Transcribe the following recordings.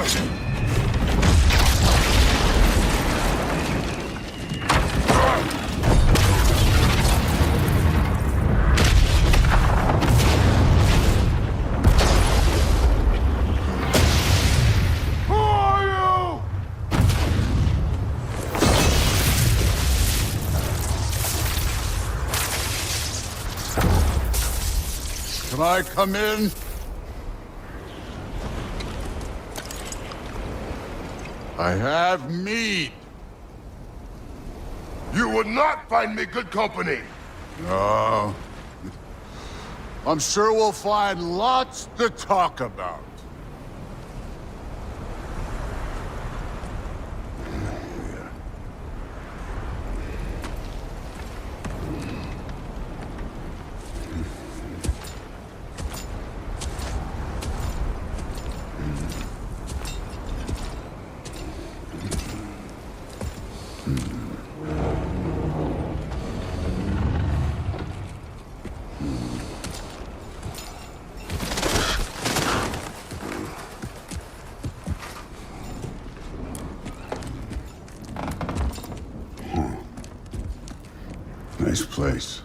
Can I come in? I have meat. You would not find me good company. No. I'm sure we'll find lots to talk about. Nice place.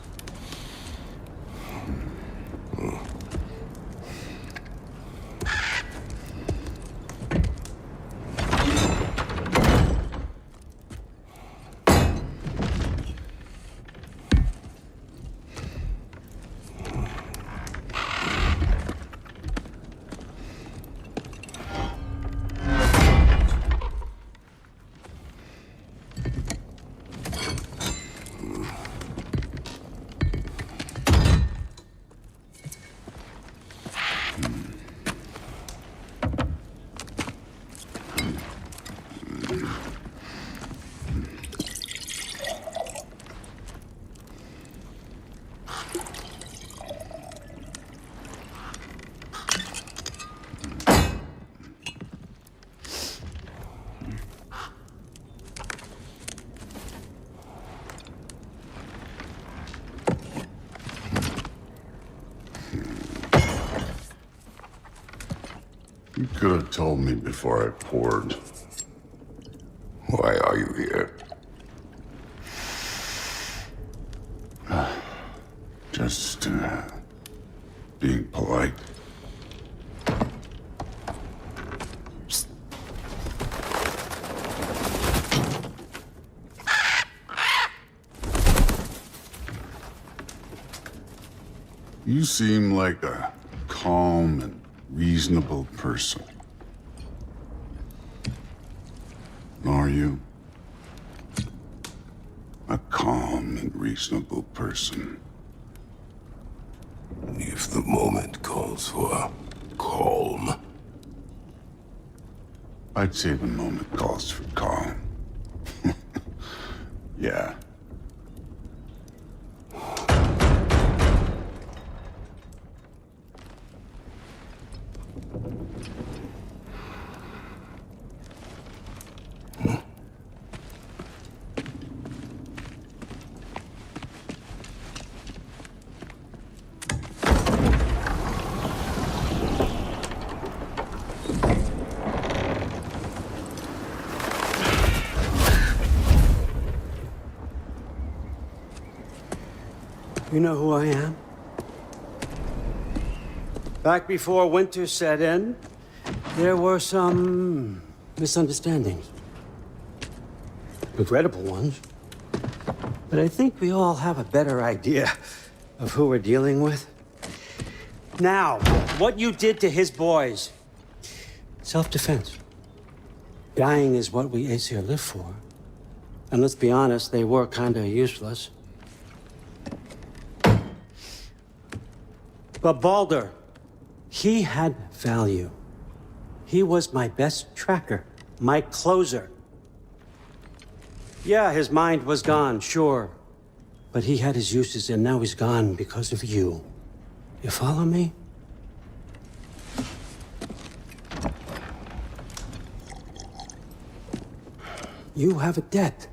You could have told me before I poured. Why are you here? Just, being polite. You seem like a calm and reasonable person. Are you? A calm and reasonable person. If the moment calls for calm. I'd say the moment calls for calm. Yeah. You know who I am? Back before winter set in, there were some misunderstandings. Regrettable ones. But I think we all have a better idea of who we're dealing with. Now, what you did to his boys. Self-defense. Dying is what we Aesir live for. And let's be honest, they were kinda useless. But Baldur, he had value. He was my best tracker, my closer. Yeah, his mind was gone, sure. But he had his uses, and now he's gone because of you. You follow me? You have a debt.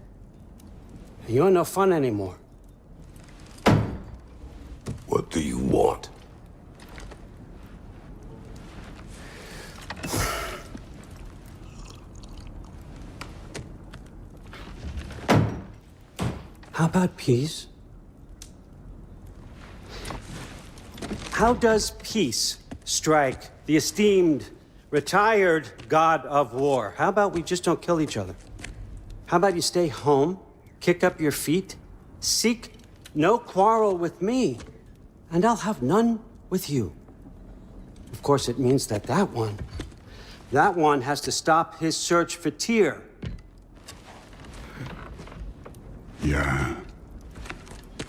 You're no fun anymore. What do you want? How about peace? How does peace strike the esteemed, retired god of war? How about we just don't kill each other? How about you stay home, kick up your feet, seek no quarrel with me, and I'll have none with you. Of course, it means that that one has to stop his search for Tyr. Yeah.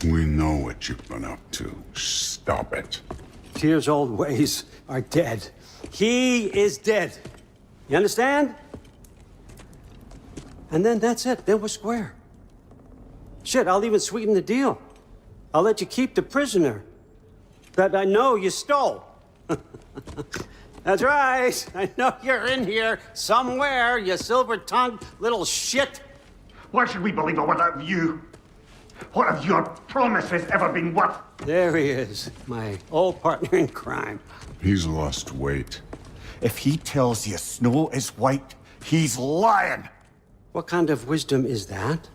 We know what you've been up to. Stop it. Tyr's old ways are dead. He is dead. You understand? And then that's it. Then we're square. Shit, I'll even sweeten the deal. I'll let you keep the prisoner that I know you stole. That's right. I know you're in here somewhere, you silver-tongued little shit. Why should we believe a word of you? What have your promises ever been worth? There he is, my old partner in crime. He's lost weight. If he tells you snow is white, he's lying. What kind of wisdom is that?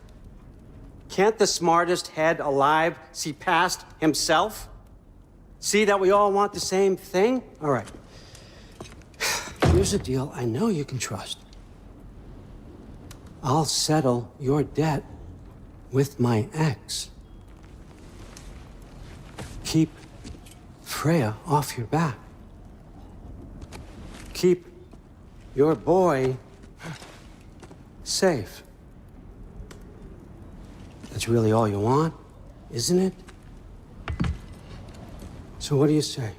Can't the smartest head alive see past himself? See that we all want the same thing? All right. Here's a deal I know you can trust. I'll settle your debt with my ex. Keep Freya off your back. Keep your boy safe. That's really all you want, isn't it? So what do you say?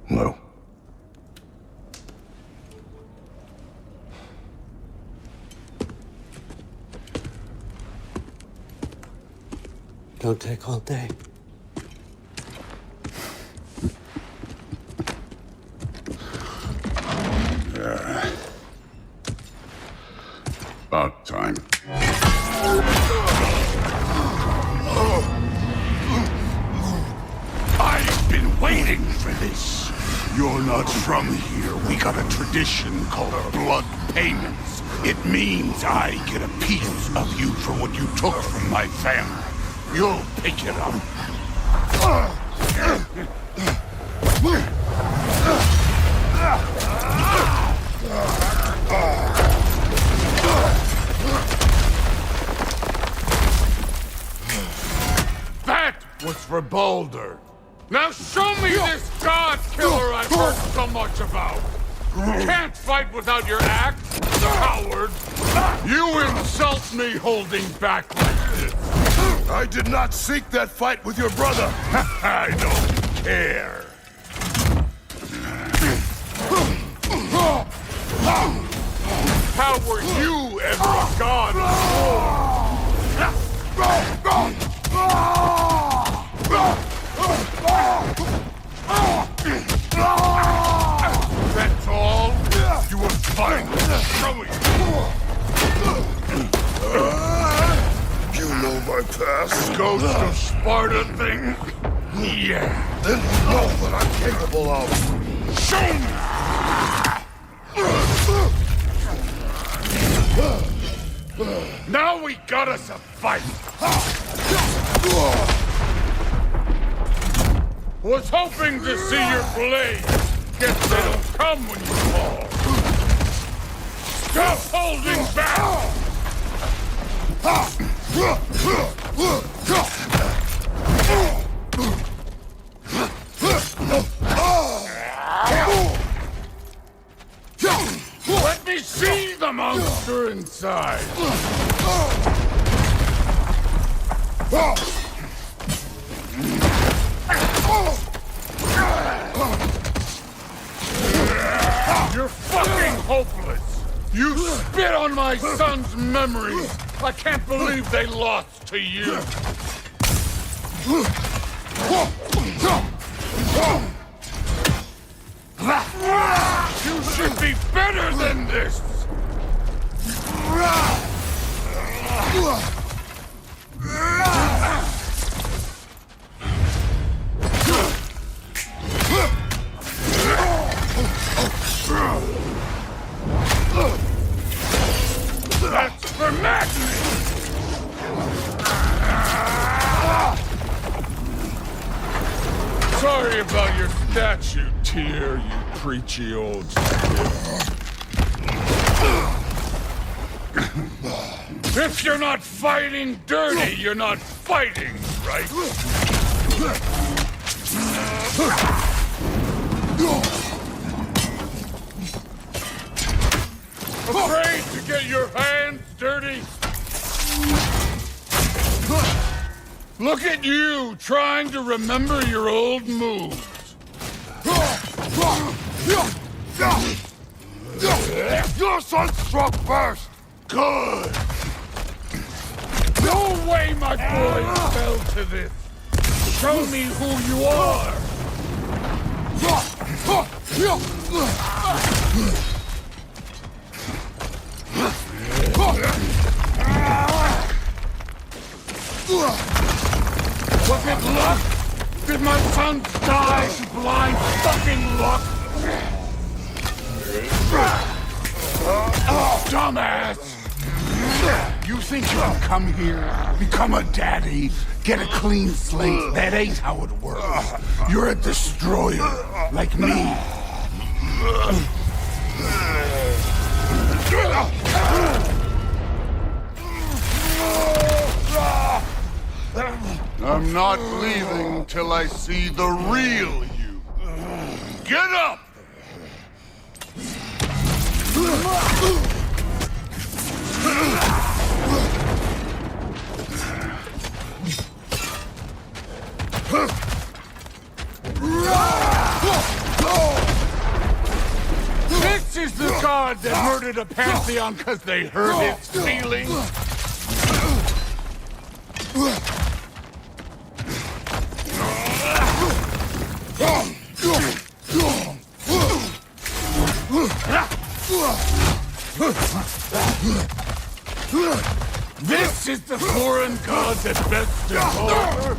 No. Don't take all day. About time. I've been waiting for this. You're not from here. We got a tradition called blood payments. It means I get a piece of you for what you took from my family. You'll pick it up. That was for Baldur. Now show me this god killer I've heard so much about. Can't fight without your axe, coward. You insult me holding back like this. I did not seek that fight with your brother. I don't care. How were you ever a god of war? That's all? You were finally showing. You know my past. Ghost of Sparta thing? Yeah. Then you know what I'm capable of. Show me! Now we got us a fight. Was hoping to see your blade. Guess they don't come when you fall. Stop holding back! Let me see the monster inside! You're fucking hopeless! You spit on my son's memories! I can't believe they lost to you! You should be better than this! here, you preachy old stiff. If you're not fighting dirty, you're not fighting, right? Afraid to get your hands dirty? Look at you, trying to remember your old moves. Your son struck first! Good! No way my boy fell to this! Show me who you are! Was it luck? Did my son die to blind fucking luck? Dumbass! You think you can come here, become a daddy, get a clean slate? That ain't how it works. You're a destroyer, like me. I'm not leaving till I see the real you. Get up! This is the god that murdered a pantheon because they hurt its feelings? This is the foreign god that best devour?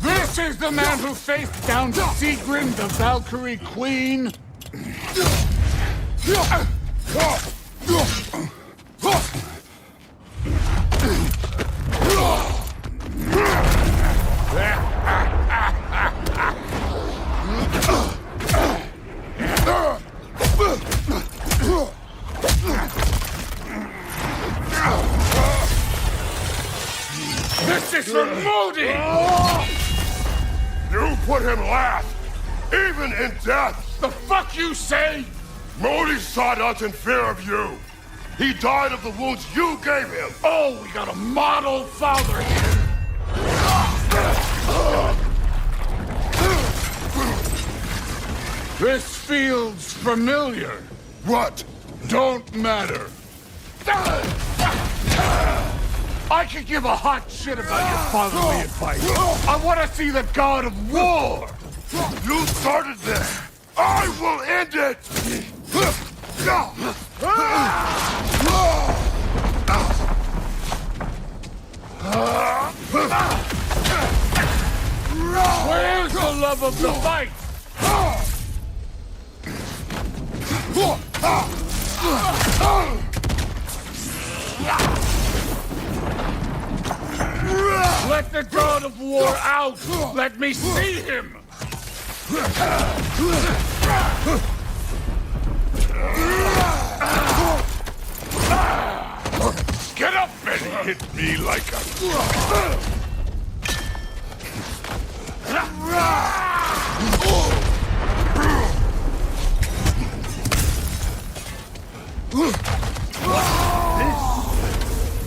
This is the man who faced down Sigrid, the Valkyrie Queen? This is for Modi! You put him last, even in death. The fuck you say? Modi sought us in fear of you. He died of the wounds you gave him. Oh, we got a model father here. This feels familiar. What? Don't matter. I could give a hot shit about your fatherly advice. I want to see the god of war. You started this. I will end it. Where's the love of the fight? Let the god of war out! Let me see him! Get up and hit me like a...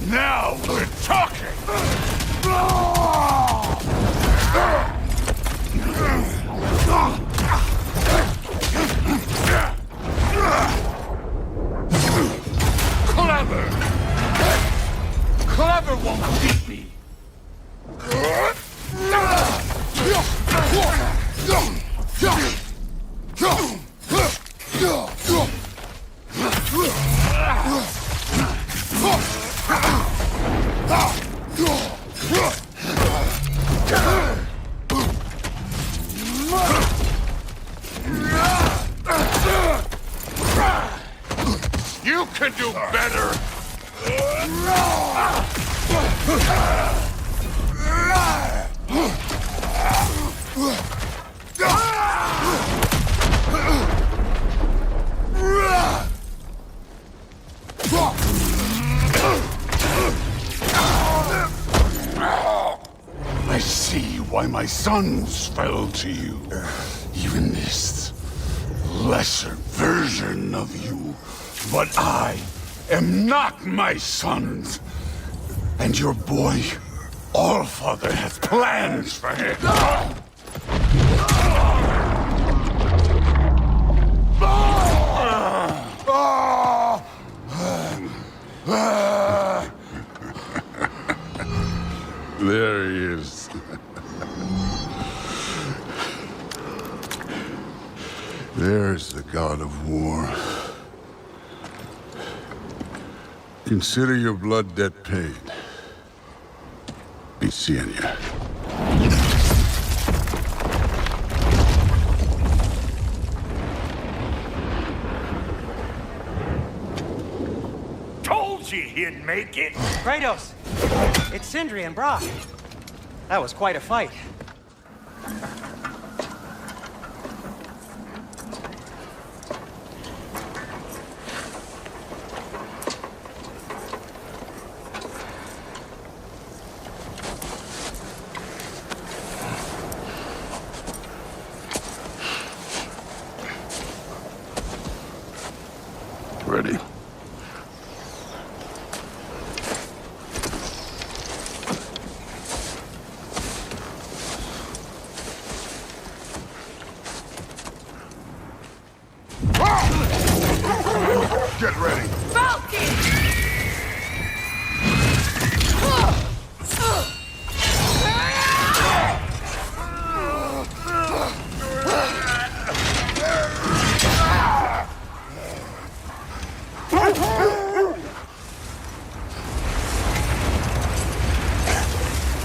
Now we're talking! Clever! Clever won't beat me! You can do better! I see why my sons fell to you. Even this lesser version of you. But I am not my sons. And your boy, Allfather, has plans for him. There he is. There's the god of war. Consider your blood debt paid. Be seeing ya. Told you he'd make it. Kratos! It's Sindri and Brock. That was quite a fight. Ready? Get ready.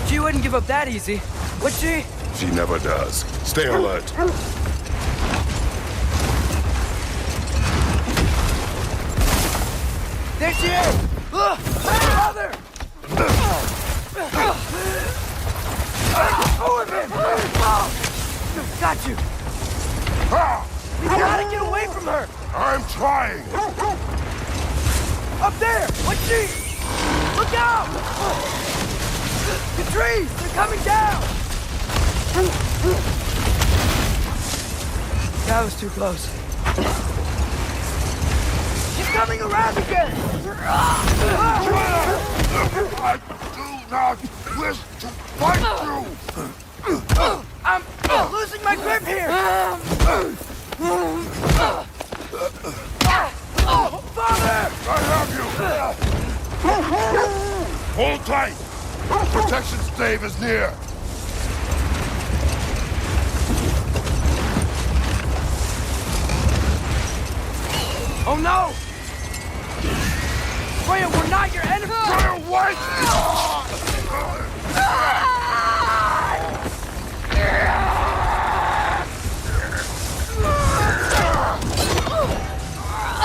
She wouldn't give up that easy, would she? She never does. Stay alert. There she is! Father! Got you! We gotta get away from her! I'm trying. Up there! What's she? Look out! The trees! They're coming down! That was too close. She's coming around again! I do not wish to fight you. I'm losing my grip here! Father! I have you. Hold tight. Protection stave is near. Oh no! Freya, we're not your enemy! Freya, what?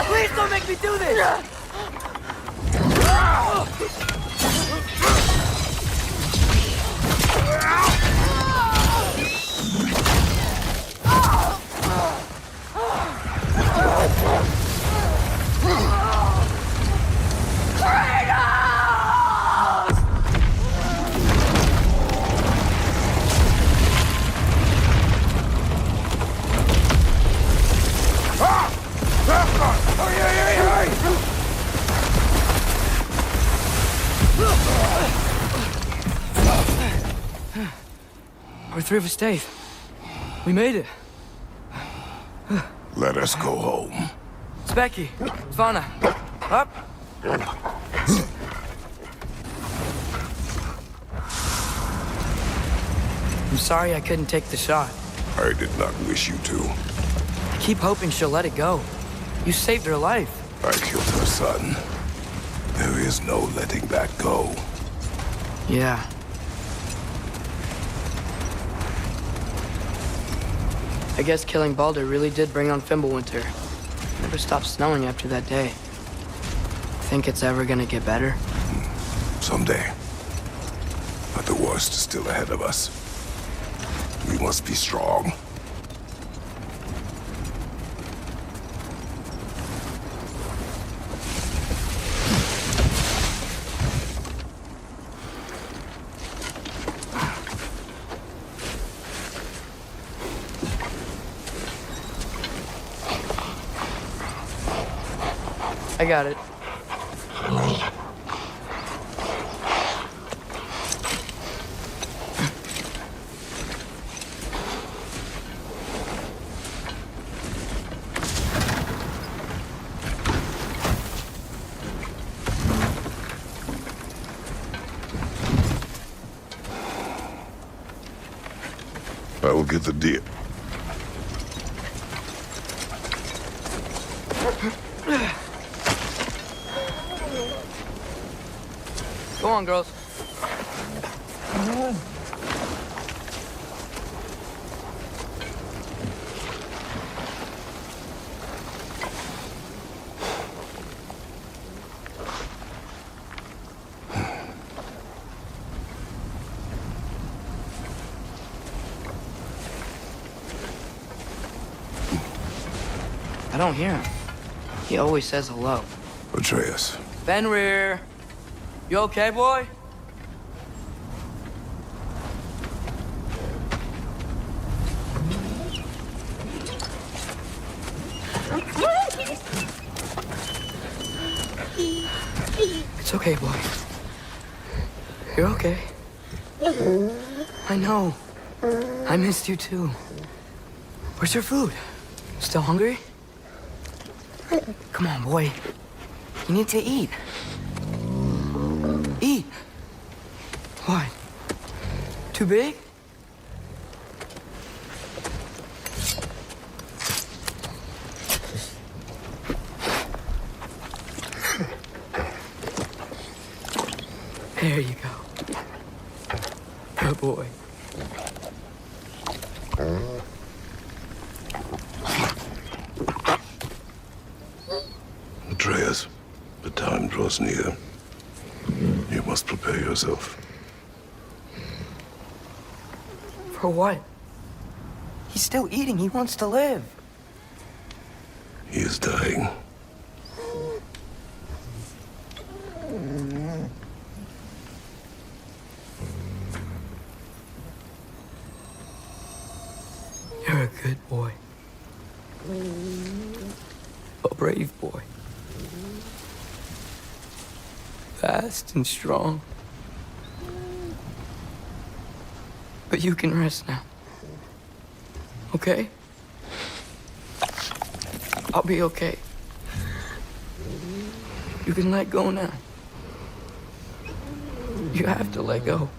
Please don't make me do this! We're three of us safe. We made it. Let us go home. Specky, Svana, up. I'm sorry I couldn't take the shot. I did not wish you to. I keep hoping she'll let it go. You saved her life. I killed her son. There is no letting that go. Yeah. I guess killing Baldur really did bring on Fimbulwinter. Never stopped snowing after that day. Think it's ever gonna get better? Someday. But the worst is still ahead of us. We must be strong. I got it. I will get the deer. Go on, girls. I don't hear him. He always says hello. Atreus. Fenrir! You okay, boy? It's okay, boy. You're okay. I know. I missed you too. Where's your food? Still hungry? Come on, boy. You need to eat. Eat. What? Too big? There you go. Good boy. Atreus, the time draws near. You must prepare yourself. For what? He's still eating. He wants to live. He is dying. You're a good boy. A brave boy. Fast and strong. But you can rest now. Okay? I'll be okay. You can let go now. You have to let go.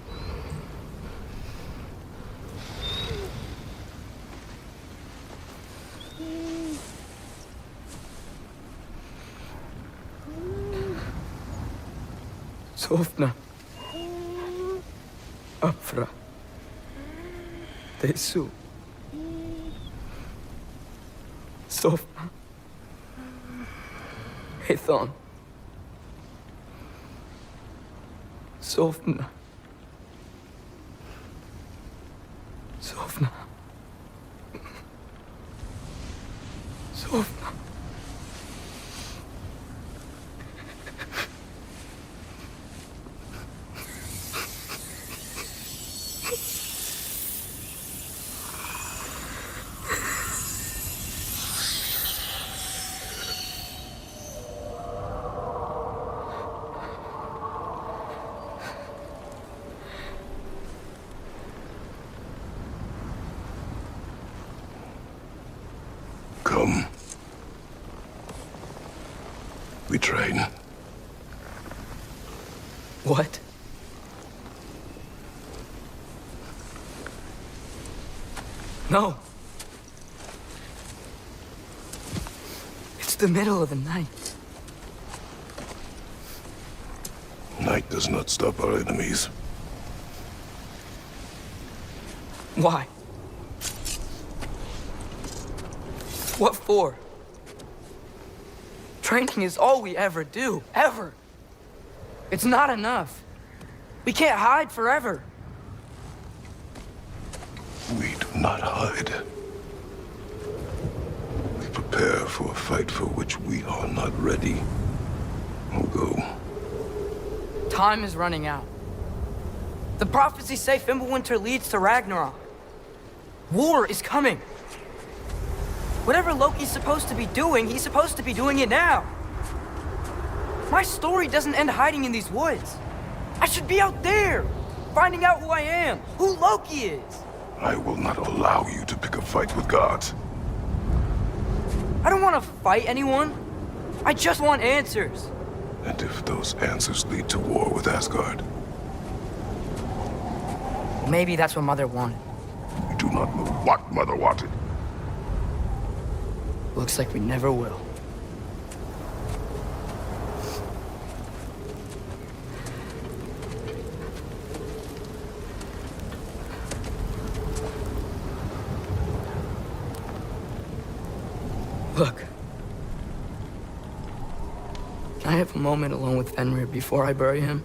Sofna. Afra. Tesu. Sofna. Hethon. Sofna. Sofna. Sofna. Come. We train. What? No. It's the middle of the night. Night does not stop our enemies. Why? What for? Training is all we ever do, ever. It's not enough. We can't hide forever. We do not hide. We prepare for a fight for which we are not ready. We'll go. Time is running out. The prophecies say Fimbulwinter leads to Ragnarok. War is coming. Whatever Loki's supposed to be doing, he's supposed to be doing it now. My story doesn't end hiding in these woods. I should be out there, finding out who I am, who Loki is. I will not allow you to pick a fight with gods. I don't want to fight anyone. I just want answers. And if those answers lead to war with Asgard? Maybe that's what Mother wanted. We do not know what Mother wanted. Looks like we never will. Look. Can I have a moment alone with Fenrir before I bury him?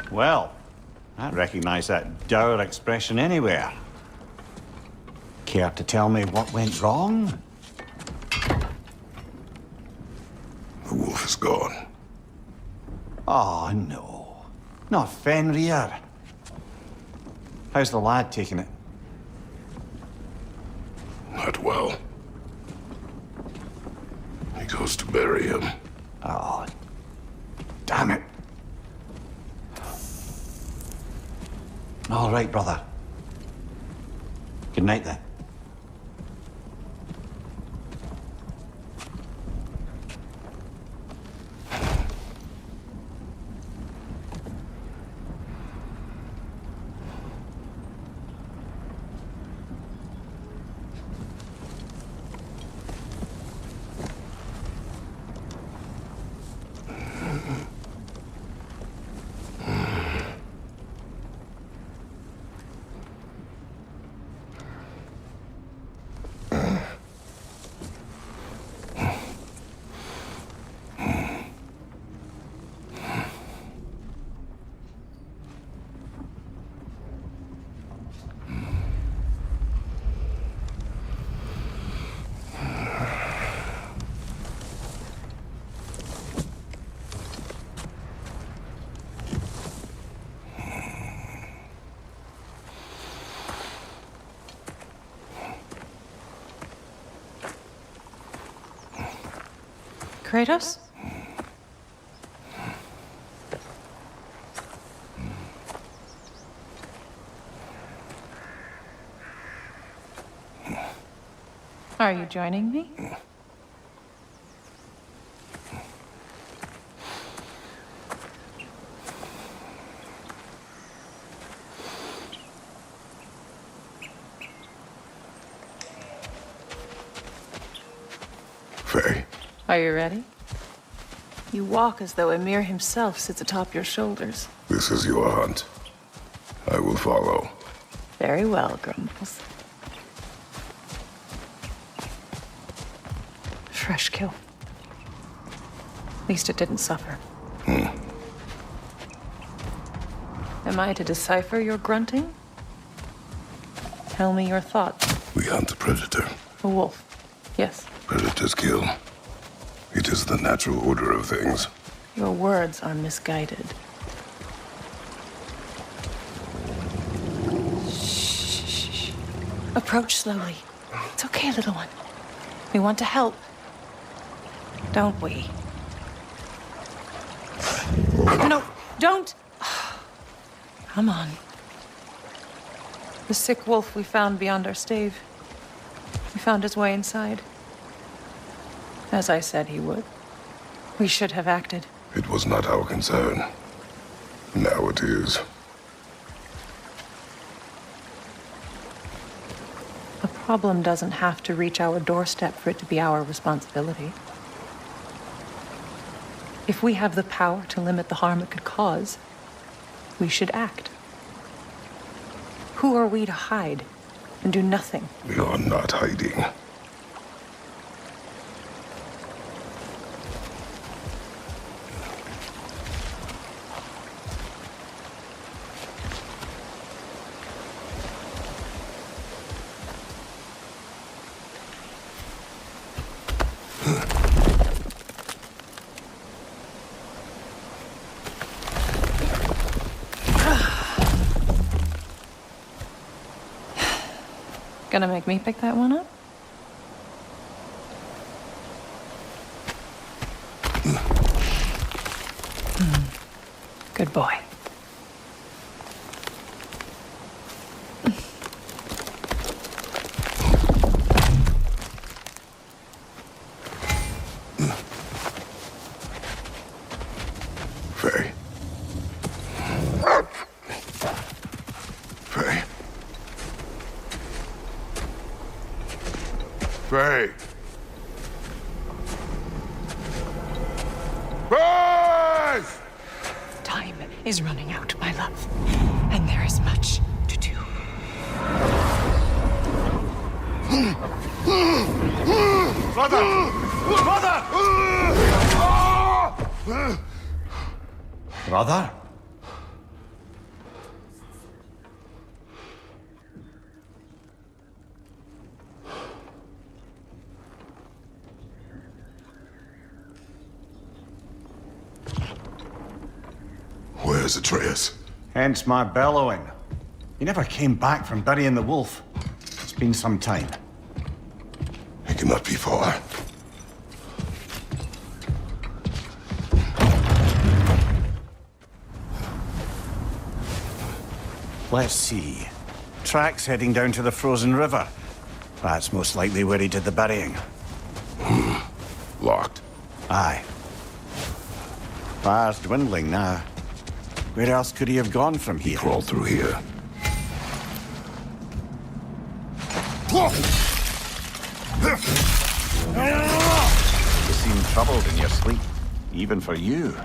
Well, I recognize that dour expression anywhere. Care to tell me what went wrong? The wolf is gone. Oh, no. Not Fenrir. How's the lad taking it? Not well. He goes to bury him. Oh, damn it. All right, brother. Good night, then. Kratos? Are you joining me? Faye. Are you ready? You walk as though Emir himself sits atop your shoulders. This is your hunt. I will follow. Very well, Grumbles. Fresh kill. At least it didn't suffer. Am I to decipher your grunting? Tell me your thoughts. We hunt the predator. A wolf. Yes. Predators kill. It is the natural order of things. Your words are misguided. Shh. Approach slowly. It's okay, little one. We want to help. Don't we? No, don't! Come on. The sick wolf we found beyond our stave. He found his way inside. As I said he would. We should have acted. It was not our concern. Now it is. A problem doesn't have to reach our doorstep for it to be our responsibility. If we have the power to limit the harm it could cause, we should act. Who are we to hide and do nothing? We are not hiding. Gonna make me pick that one up? Good boy. Faye. Faye. Faye. Faye! Time is running out, my love. And there is much to do. Brother! Brother! Brother? Where's Atreus? Hence my bellowing. He never came back from burying the wolf. It's been some time. He cannot be far. Let's see. Tracks heading down to the frozen river. That's most likely where he did the burying. Locked. Aye. Fire's dwindling now. Where else could he have gone from here? Crawled through here. You seem troubled in your sleep. Even for you.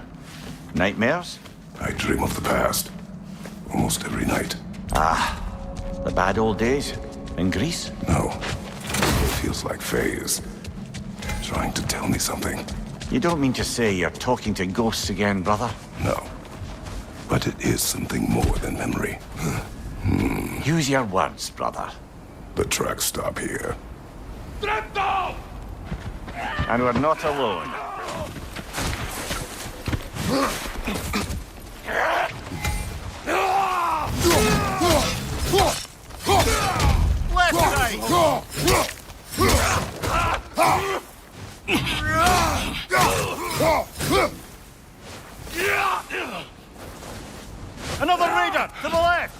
Nightmares? I dream of the past. Almost every night. The bad old days? In Greece? No. It feels like Faye is trying to tell me something. You don't mean to say you're talking to ghosts again, brother? No. But it is something more than memory. Use your words, brother. The tracks stop here. Dretto! And we're not alone. Left side! Another raider to the left!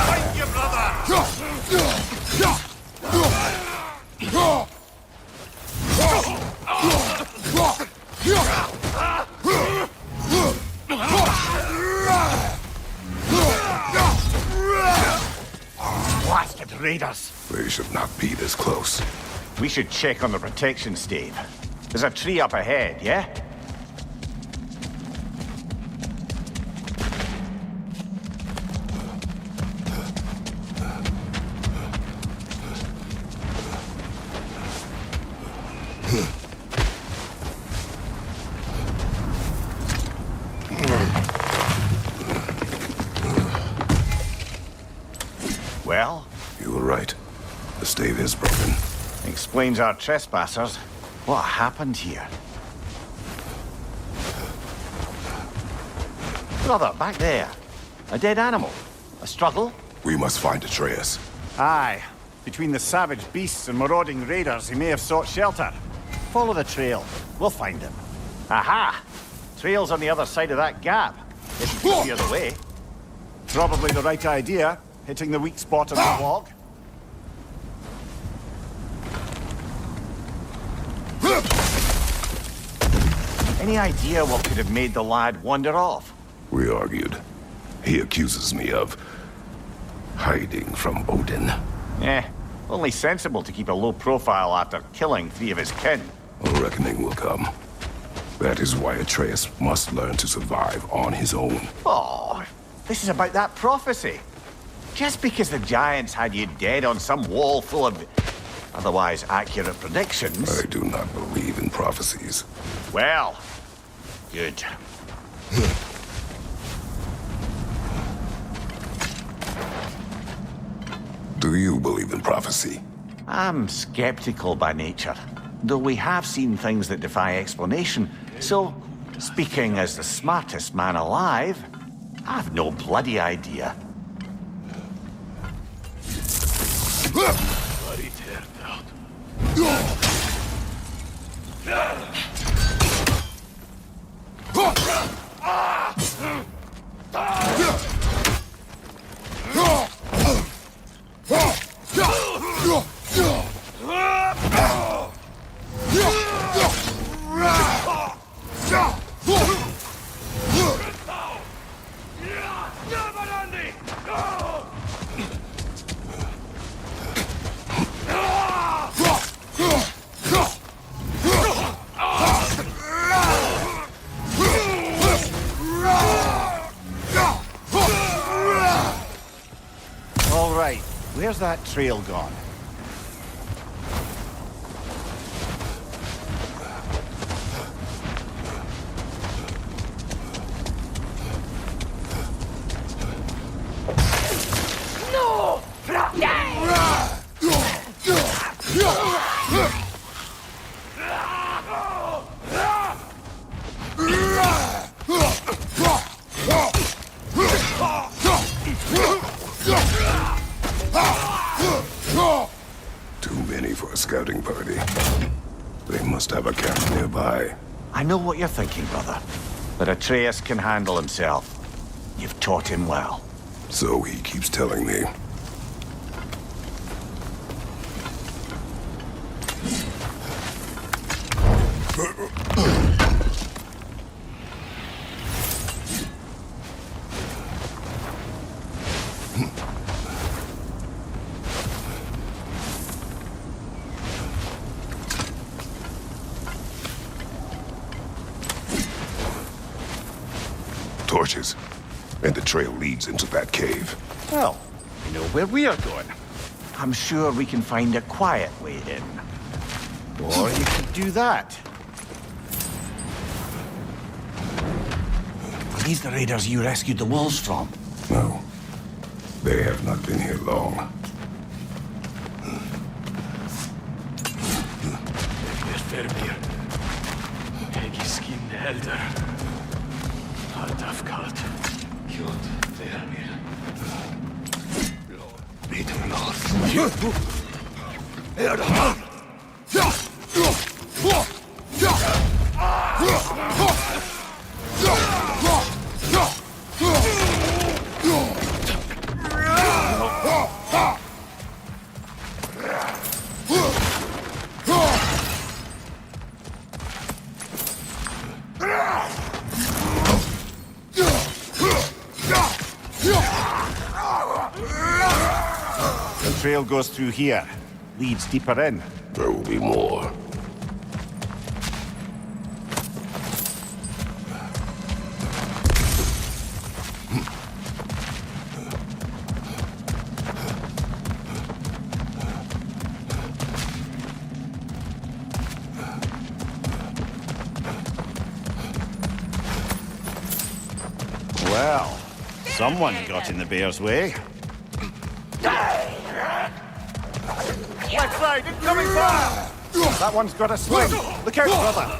Fight you, brother! Blasted raiders! They should not be this close. We should check on the protection stave. There's a tree up ahead, yeah? Well? You were right. The stave is broken. Explains our trespassers. What happened here? Brother, back there. A dead animal. A struggle? We must find Atreus. Aye. Between the savage beasts and marauding raiders, he may have sought shelter. Follow the trail. We'll find him. Aha! Trail's on the other side of that gap. If you clear the way. Probably the right idea, hitting the weak spot on the log. Any idea what could have made the lad wander off? We argued. He accuses me of hiding from Odin. Only sensible to keep a low profile after killing 3 of his kin. A reckoning will come. That is why Atreus must learn to survive on his own. Oh, this is about that prophecy. Just because the giants had you dead on some wall full of otherwise accurate predictions... I do not believe in prophecies. Well, good. Do you believe in prophecy? I'm skeptical by nature, though we have seen things that defy explanation. So, speaking as the smartest man alive, I've no bloody idea. Bloody turned out. All right, where's that trail gone? Too many for a scouting party. They must have a camp nearby. I know what you're thinking, brother. But Atreus can handle himself. You've taught him well. So he keeps telling me. Torches. And the trail leads into that cave. Well, we know where we are going. I'm sure we can find a quiet way in. Or you could do that. Are these the raiders you rescued the wolves from? No. They have not been here long. The trail goes through here. Leads deeper in. There will be more. Well, someone got in the bear's way. Left side, incoming fire! That one's got a swing. Look out, brother.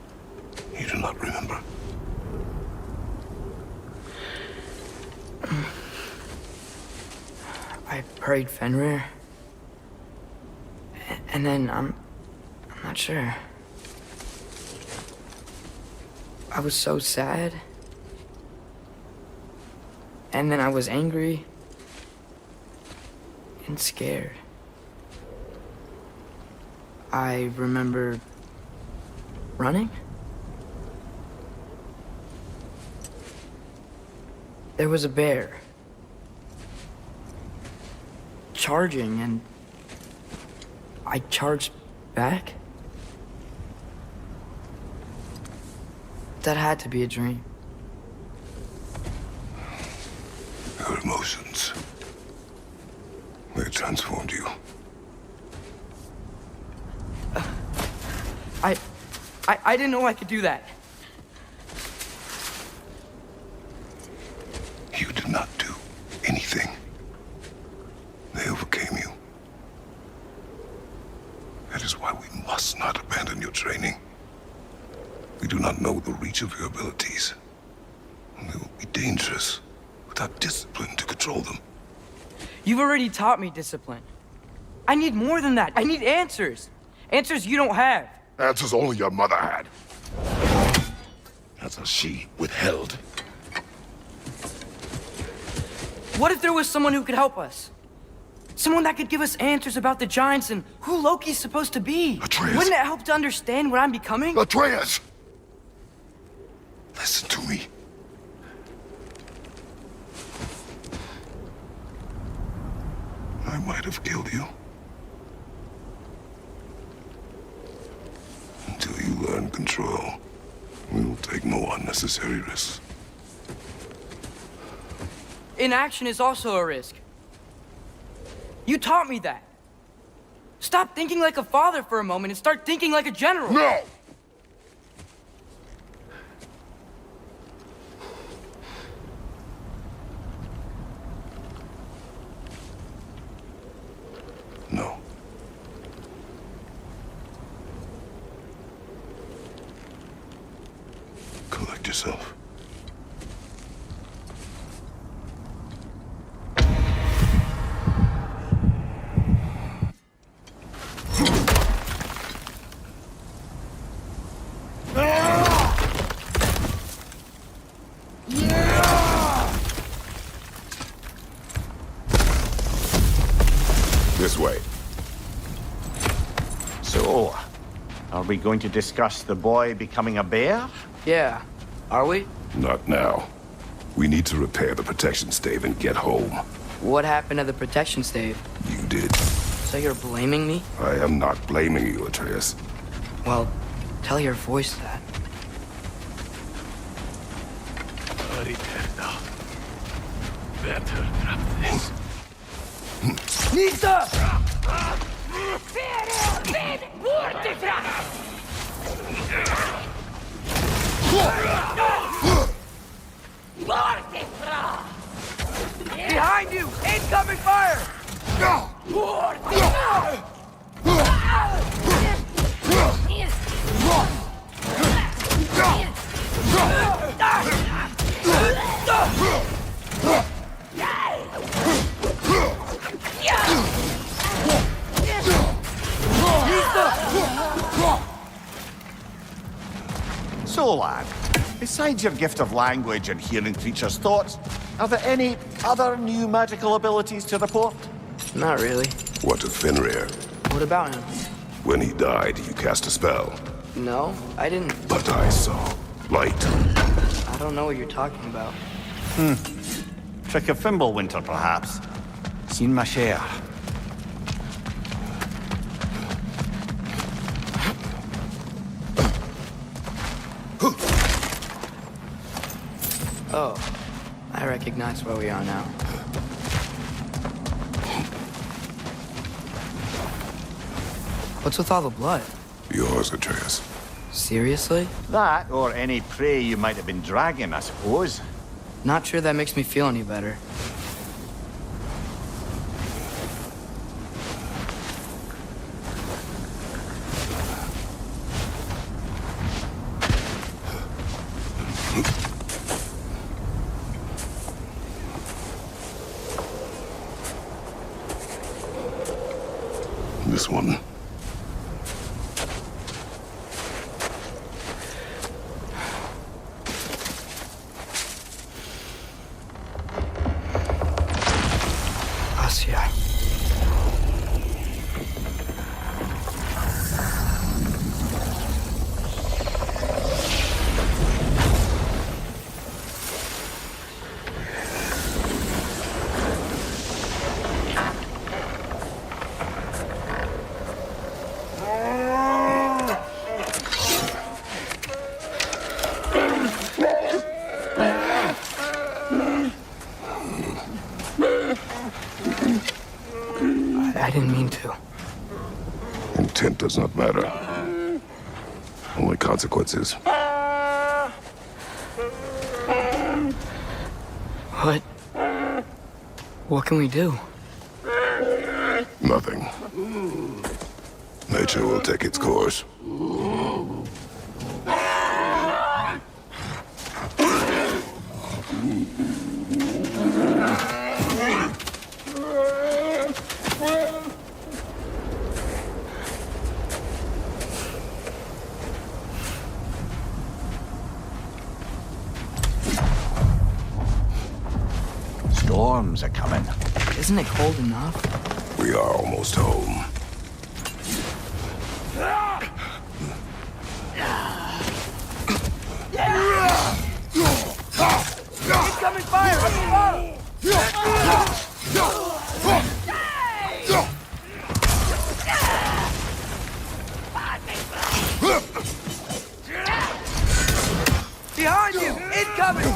buried Fenrir. And then I'm not sure. I was so sad. And then I was angry and scared. I remember running. There was a bear charging, and I charged back. That had to be a dream. Your emotions, they transformed you. I didn't know I could do that. You did not do anything. They overcame you. That is why we must not abandon your training. We do not know the reach of your abilities. And they will be dangerous without discipline to control them. You've already taught me discipline. I need more than that. I need answers. Answers you don't have. Answers only your mother had. Answers she withheld. What if there was someone who could help us? Someone that could give us answers about the giants and who Loki's supposed to be. Atreus. Wouldn't it help to understand what I'm becoming? Atreus! Listen to me. I might have killed you. Until you learn control, we will take no unnecessary risks. Inaction is also a risk. You taught me that. Stop thinking like a father for a moment and start thinking like a general. No! No. Collect yourself. This way. So, are we going to discuss the boy becoming a bear? Yeah. Are we? Not now. We need to repair the protection stave and get home. What happened to the protection stave? You did. So you're blaming me? I am not blaming you, Atreus. Well, tell your voice that. Nisa! Behind you! Incoming fire! So, lad, besides your gift of language and hearing creatures' thoughts, are there any other new magical abilities to report? Not really. What of Fenrir? What about him? When he died, you cast a spell. No, I didn't. But I saw light. I don't know what you're talking about. Trick of Fimbulwinter, perhaps. Seen my share. Oh, I recognize where we are now. What's with all the blood? Yours, Atreus. Seriously? That, or any prey you might have been dragging, I suppose. Not sure that makes me feel any better. intent does not matter. Only consequences. What can we do? Nothing. Nature will take its course. Storms are coming. Isn't it cold enough? We are almost home. Incoming fire! Up above! Behind you! Incoming!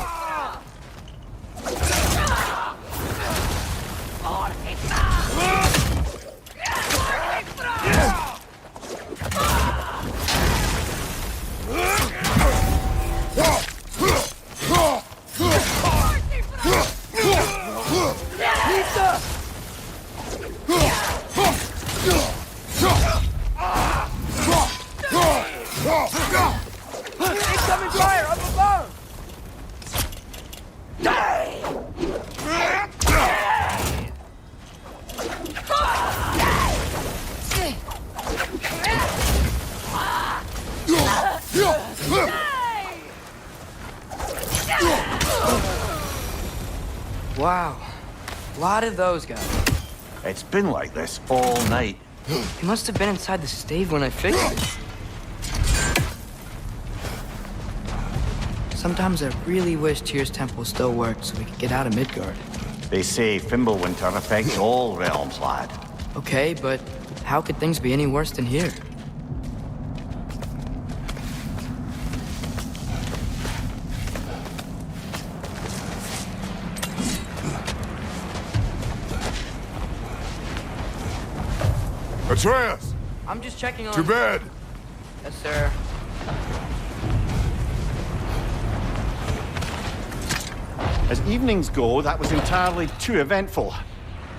Incoming fire! Up above! Wow. A lot of those guys. It's been like this all night. He must have been inside the stave when I fixed it. Sometimes I really wish Tyr's temple still worked so we could get out of Midgard. They say Fimbulwinter affects all realms, lad. Okay, but how could things be any worse than here? Atreus! I'm just checking on... To bed! Yes, sir. As evenings go, that was entirely too eventful.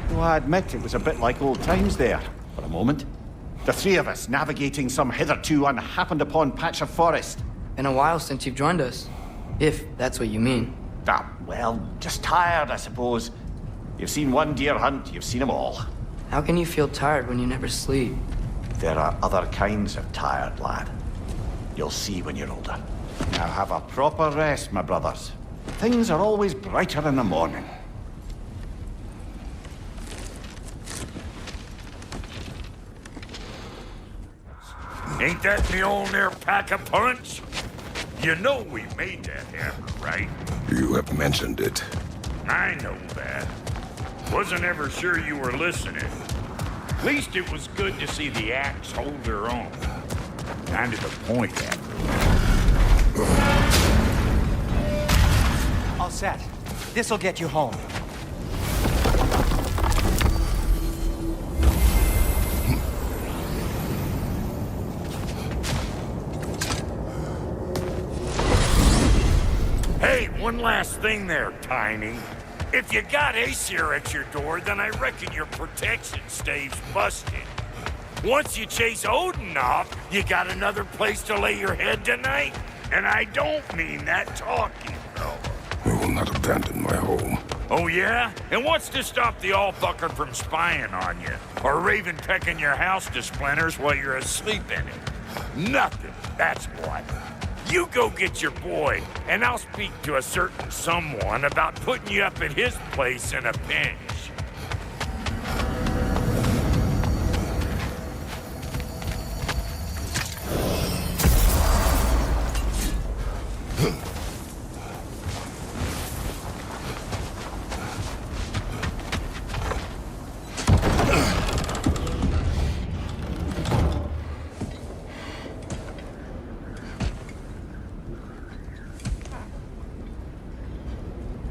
Though I admit it was a bit like old times there, for a moment. The three of us navigating some hitherto unhappened-upon patch of forest. Been a while since you've joined us. If that's what you mean. Ah, well, just tired, I suppose. You've seen one deer hunt, you've seen them all. How can you feel tired when you never sleep? There are other kinds of tired, lad. You'll see when you're older. Now have a proper rest, my brothers. Things are always brighter in the morning. Ain't that the old there pack a punch? You know we made that hammer, right? You have mentioned it. I know that. Wasn't ever sure you were listening. At least it was good to see the axe hold their own. Kind of the point, after all. All set. This'll get you home. Hey, one last thing there, Tiny. If you got Aesir at your door, then I reckon your protection stave's busted. Once you chase Odin off, you got another place to lay your head tonight? And I don't mean that talking, fella. I will not abandon my home. Oh, yeah? And what's to stop the all-fucker from spying on you? Or Raven pecking your house to splinters while you're asleep in it? Nothing, that's what. You go get your boy, and I'll speak to a certain someone about putting you up at his place in a pinch.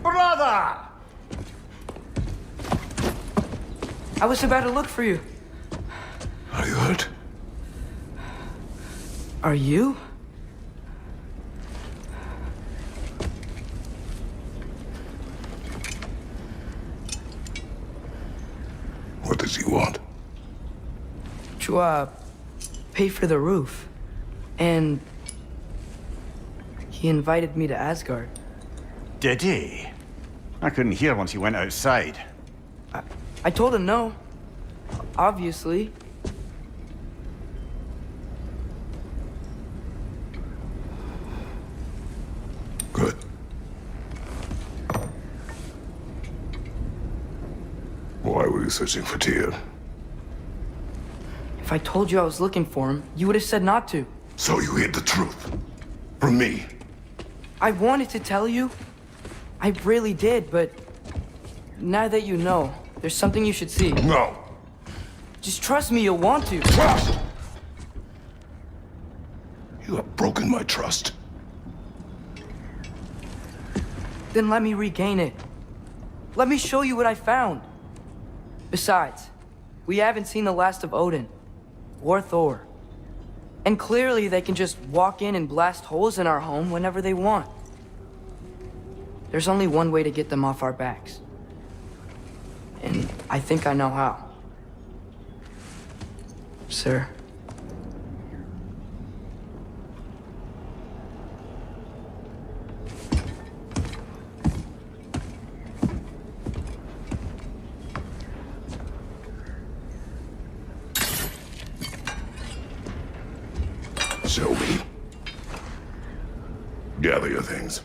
Brother! I was about to look for you. Are you hurt? Are you? What does he want? To, pay for the roof. And he invited me to Asgard. Did he? I couldn't hear once he went outside. I told him no. Obviously. Good. Why were you searching for Tyr? If I told you I was looking for him, you would have said not to. So you hid the truth from me. I wanted to tell you. I really did, but now that you know, there's something you should see. No. Just trust me, you'll want to. Trust! You have broken my trust. Then let me regain it. Let me show you what I found. Besides, we haven't seen the last of Odin or Thor. And clearly they can just walk in and blast holes in our home whenever they want. There's only one way to get them off our backs. And I think I know how. Sir. Show me. Gather your things.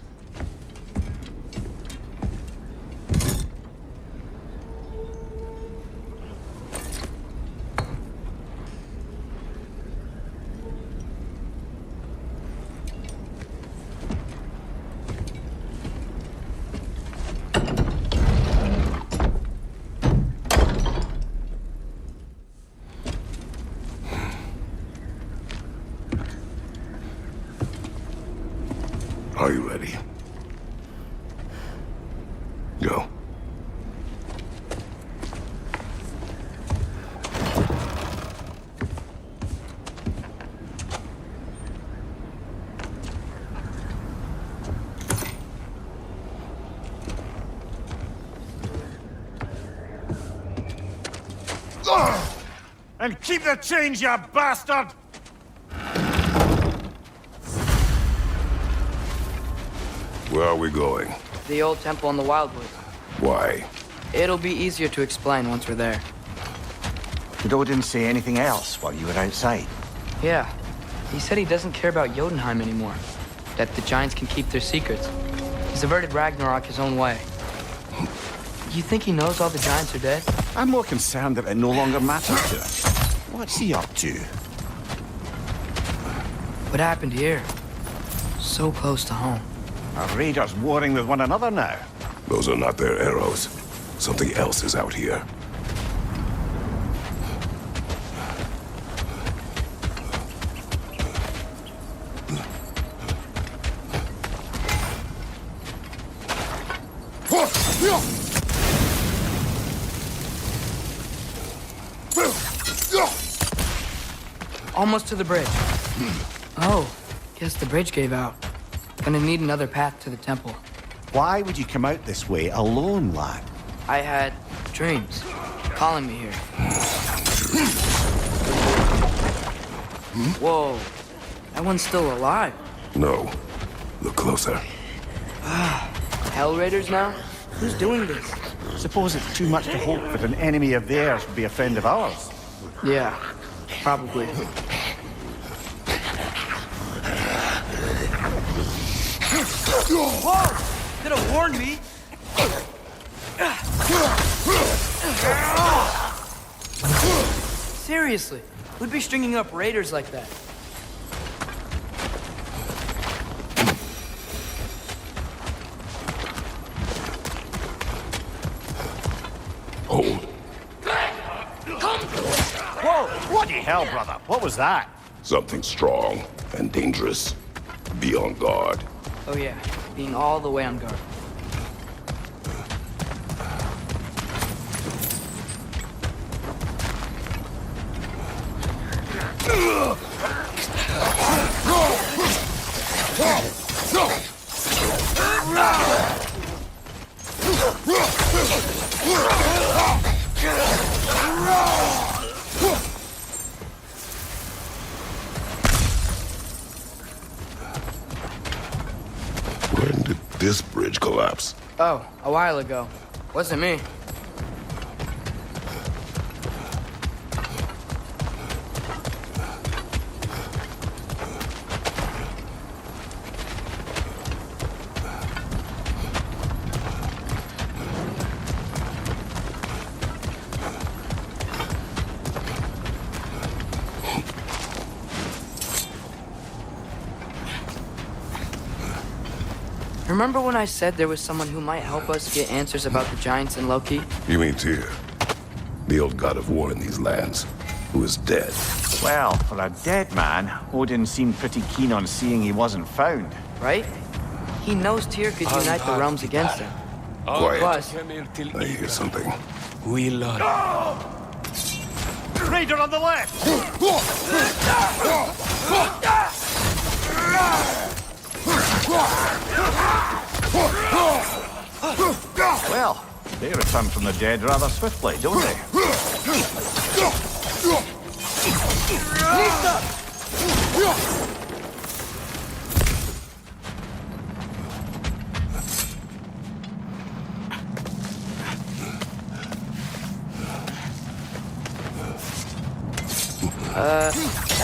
Are you ready? Go. And keep the change, you bastard! Where are we going? The old temple in the Wildwood. Why? It'll be easier to explain once we're there. Did Odin say anything else while you were outside? Yeah. He said he doesn't care about Jotunheim anymore. That the giants can keep their secrets. He's averted Ragnarok his own way. You think he knows all the giants are dead? I'm more concerned that it no longer matters to him. What's he up to? What happened here? So close to home. Are raiders warring with one another now? Those are not their arrows. Something else is out here. Almost to the bridge. Oh, guess the bridge gave out. Gonna need another path to the temple. Why would you come out this way alone, lad? I had dreams calling me here. Whoa, that one's still alive. No. Look closer. Hell Raiders now? Who's doing this? Suppose it's too much to hope that an enemy of theirs would be a friend of ours. Yeah, probably. Whoa! Could have warned me. Seriously, who'd be stringing up raiders like that? Hold. Whoa! Bloody hell, brother. What was that? Something strong and dangerous. Be on guard. Oh yeah, being all the way on guard. When did this bridge collapse? Oh, a while ago. Wasn't me. Remember when I said there was someone who might help us get answers about the giants and Loki? You mean Tyr, the old god of war in these lands, who is dead. Well, for a dead man, Odin seemed pretty keen on seeing he wasn't found. Right? He knows Tyr could unite the realms against him. Quiet. Plus, I hear something. Raider on the left! Well, they return from the dead rather swiftly, don't they?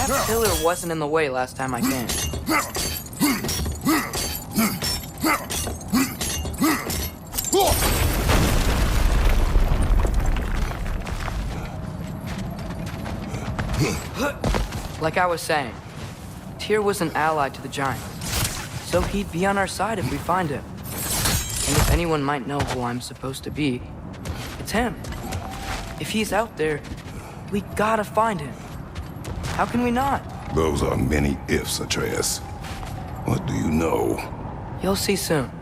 that pillar wasn't in the way last time I came. Like I was saying, Tyr was an ally to the giants, so he'd be on our side if we find him. And if anyone might know who I'm supposed to be, it's him. If he's out there, we gotta find him. How can we not? Those are many ifs, Atreus. What do you know? You'll see soon.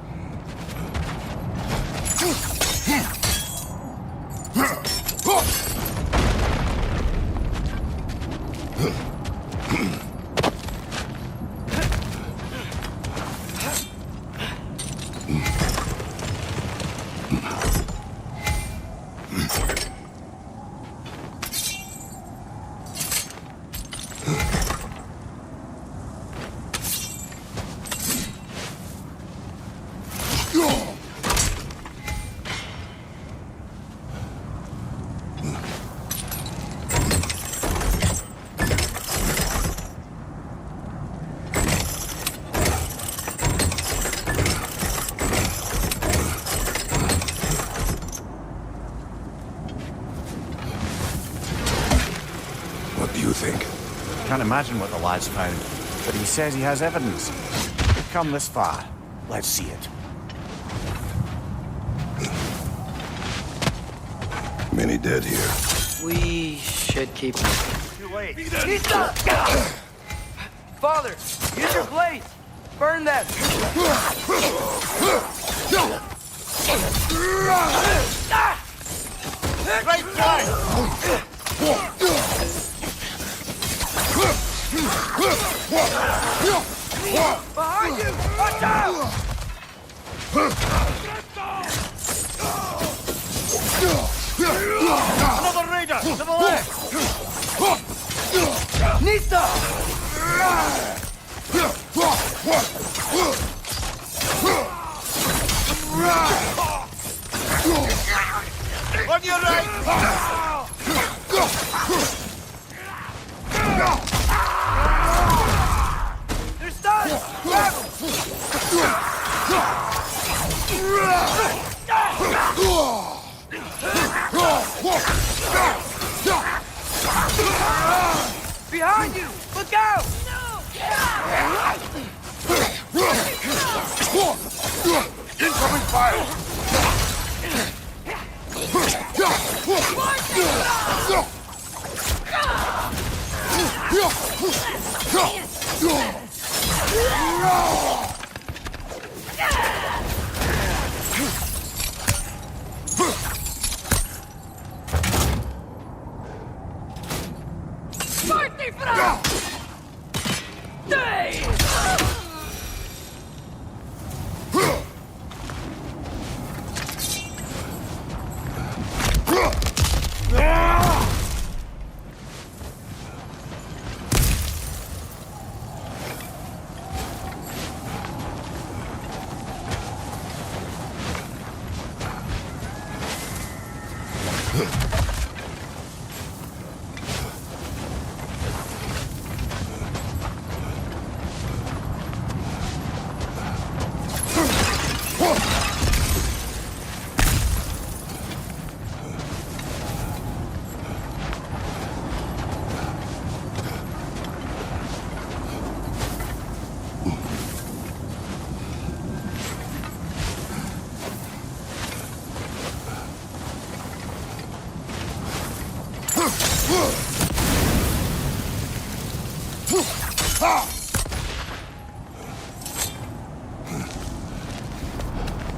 What do you think? Can't imagine what the lad's found, but he says he has evidence. We've come this far. Let's see it. Many dead here. We should keep him. Too late. Father, use your blades! Burn them! Right flank! Behind you! Watch out! Another raider to the left! Nista! On your right! They're stunned! Grab 'em! Behind you! Look out! Incoming fire!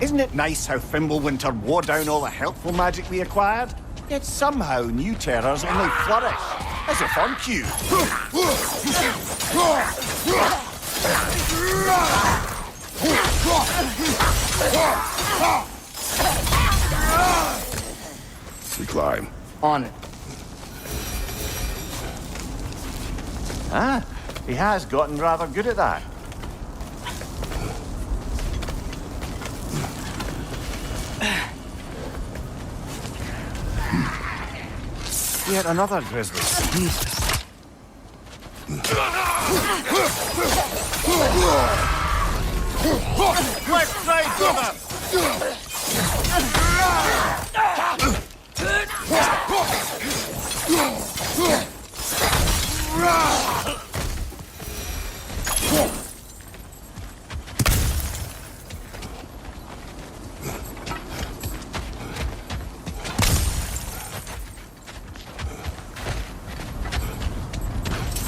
Isn't it nice how Fimbulwinter wore down all the helpful magic we acquired? Yet somehow new terrors only flourish, as if on cue. We climb. On it. Ah, he has gotten rather good at that. Yet another grizzly. Let's try, brother!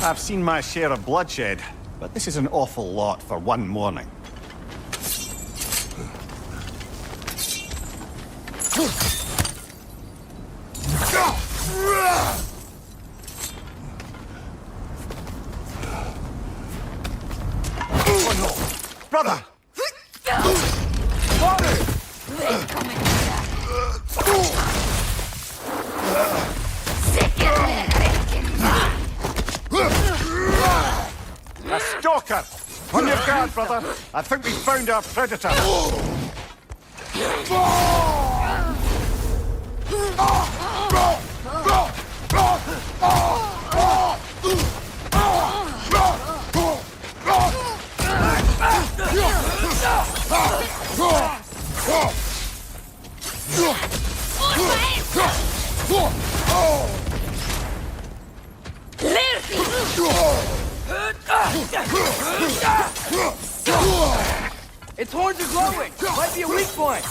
I've seen my share of bloodshed, but this is an awful lot for one morning. Oh no! Brother! A stalker! On your guard, brother! I think we found our predator! Its horns are glowing! Might be a weak point!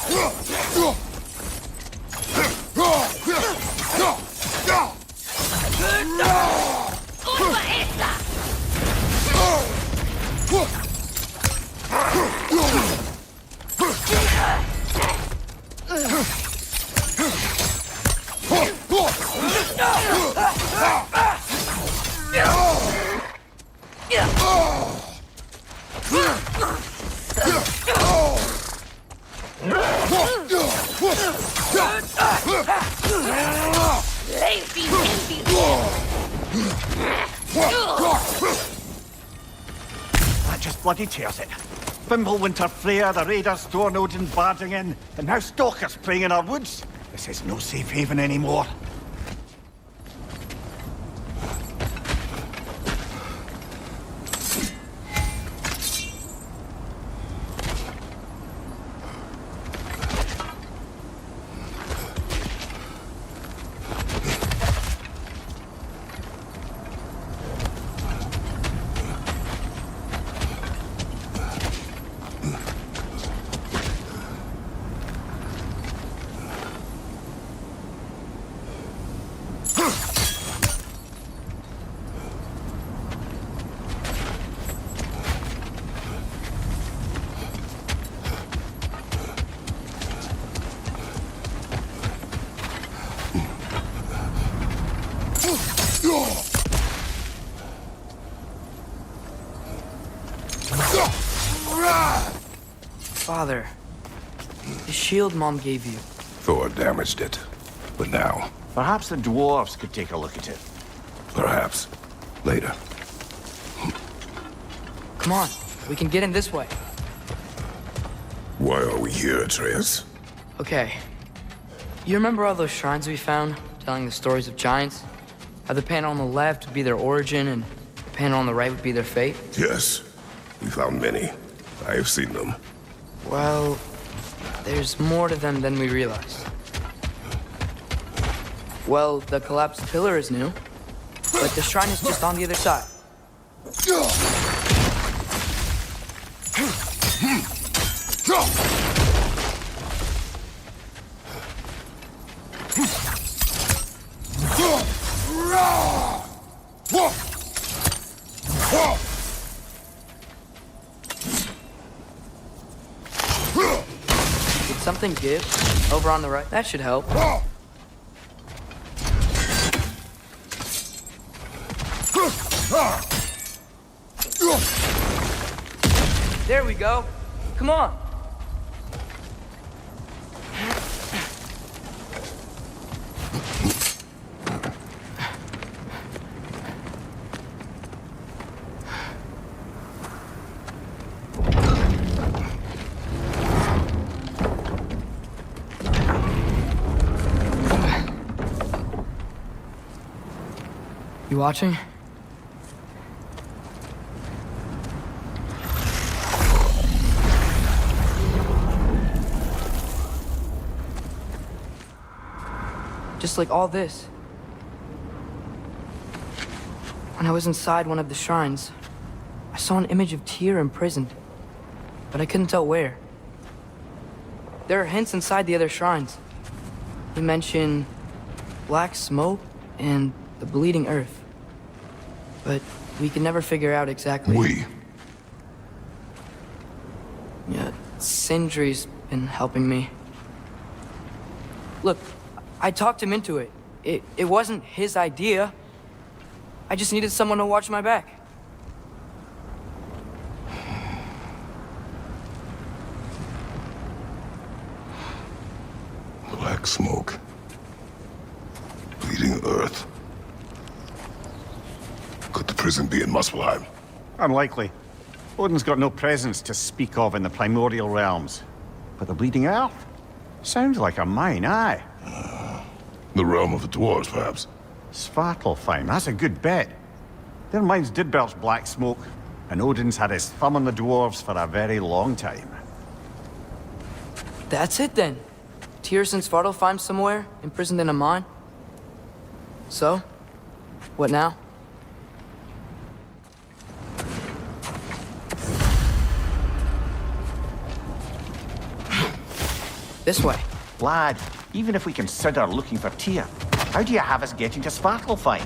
That just bloody tears it. Fimbulwinter, Freya, the raiders, Thorn Odin barging in, and now stalkers playing in our woods. This is no safe haven anymore. Father, the shield Mom gave you. Thor damaged it. But now, Perhaps the dwarves could take a look at it. perhaps, later. Come on, we can get in this way. Why are we here, Atreus? Okay. You remember all those shrines we found, telling the stories of giants? How the panel on the left would be their origin, and the panel on the right would be their fate? Yes, we found many. I have seen them. Well, there's more to them than we realized. Well, the collapsed pillar is new, but the shrine is just on the other side. Did something give? Over on the right? That should help. There we go. Come on. You watching? Just like all this. When I was inside one of the shrines, I saw an image of Tyr imprisoned, but I couldn't tell where. There are hints inside the other shrines. They mention black smoke and the bleeding earth. But we can never figure out exactly. We? Yeah, Sindri's been helping me. Look, I talked him into it. It wasn't his idea. I just needed someone to watch my back. Black smoke. Bleeding earth. Could the prison be in Muspelheim? Unlikely. Odin's got no presence to speak of in the primordial realms. But the Bleeding Earth? Sounds like a mine, aye. The realm of the dwarves, perhaps? Svartalfheim, that's a good bet. Their mines did belch black smoke, and Odin's had his thumb on the dwarves for a very long time. That's it then. Tyr's in Svartalfheim somewhere, imprisoned in a mine. So, what now? This way. Lad, even if we consider looking for Tyr, how do you have us getting to Svartalfheim?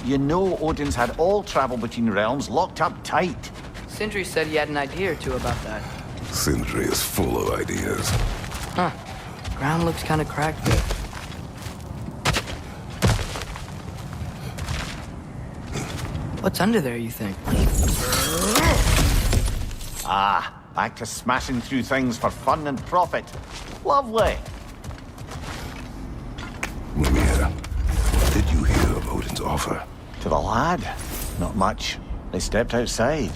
You know Odin's had all travel between realms locked up tight. Sindri said he had an idea or two about that. Sindri is full of ideas. Huh. Ground looks kind of cracked. What's under there, you think? Ah, back to smashing through things for fun and profit. Lovely. Mimir, what did you hear of Odin's offer? To the lad? Not much. They stepped outside.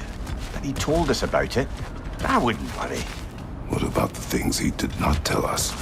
But he told us about it. I wouldn't worry. What about the things he did not tell us?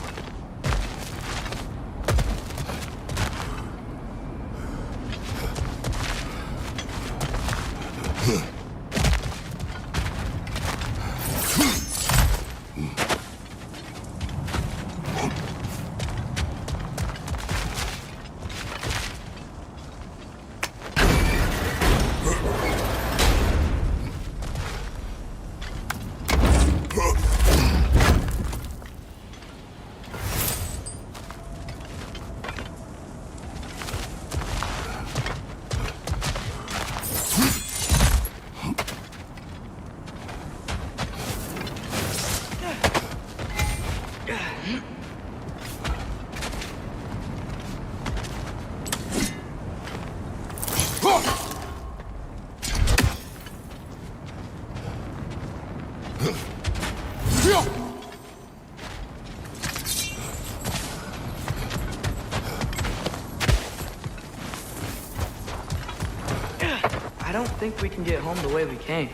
I don't think we can get home the way we came.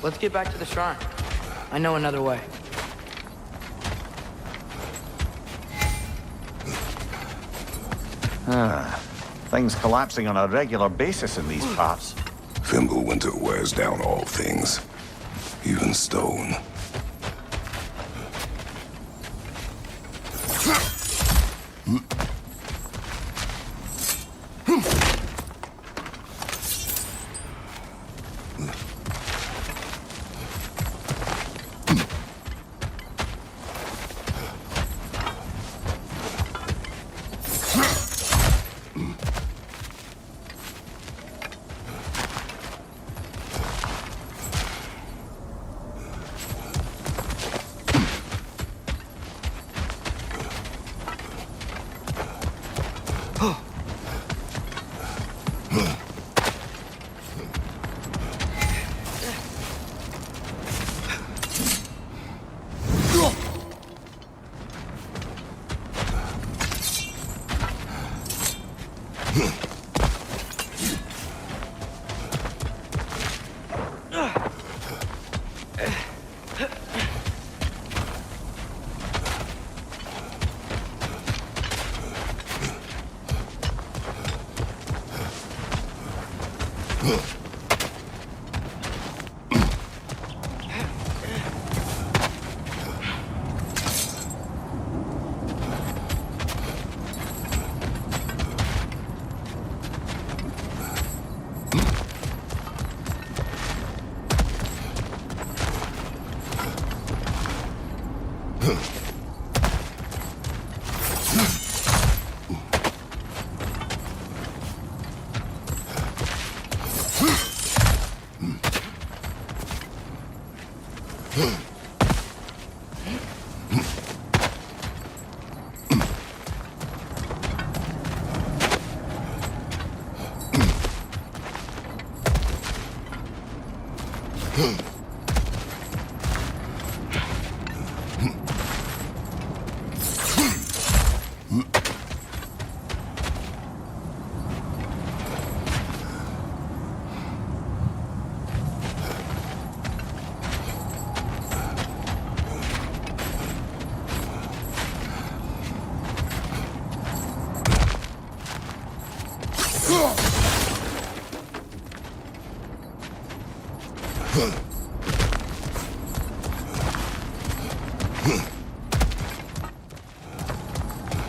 Let's get back to the shrine. I know another way. Things collapsing on a regular basis in these parts. Fimbulwinter wears down all things, even stone.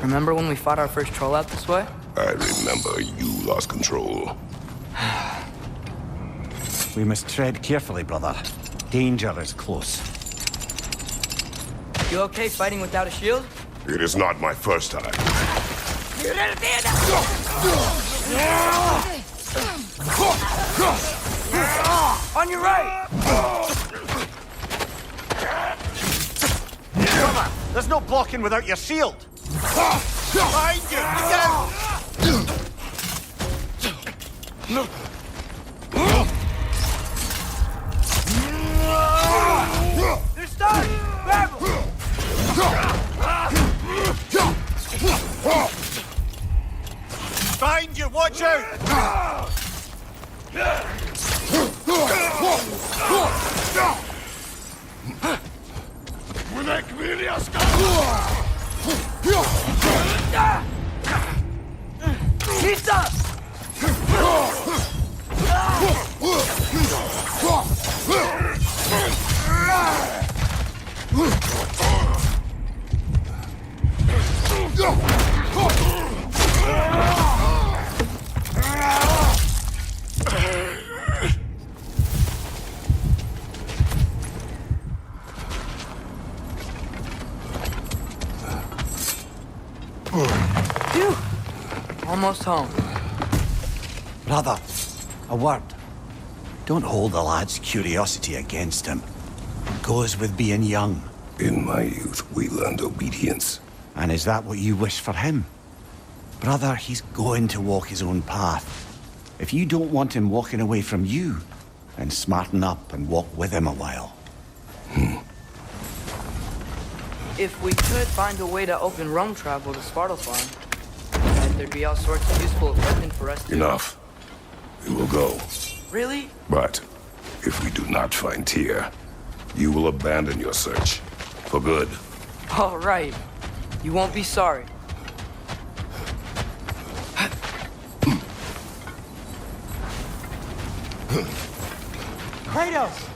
Remember when we fought our first troll out this way? I remember you lost control. We must tread carefully, brother. Danger is close. You okay fighting without a shield? It is not my first time. On your right! Brother, there's no blocking without your shield. Behind you! They're stunned! Grab them! Behind you! Watch out! He's up! Phew. Almost home. Brother, a word. Don't hold the lad's curiosity against him. It goes with being young. In my youth, we learned obedience. And is that what you wish for him? Brother, he's going to walk his own path. If you don't want him walking away from you, then smarten up and walk with him a while. If we could find a way to open roam travel to Svartalfheim, then there'd be all sorts of useful equipment for us to... Enough. We will go. Really? But if we do not find Tyr, you will abandon your search. For good. All right. You won't be sorry. Kratos!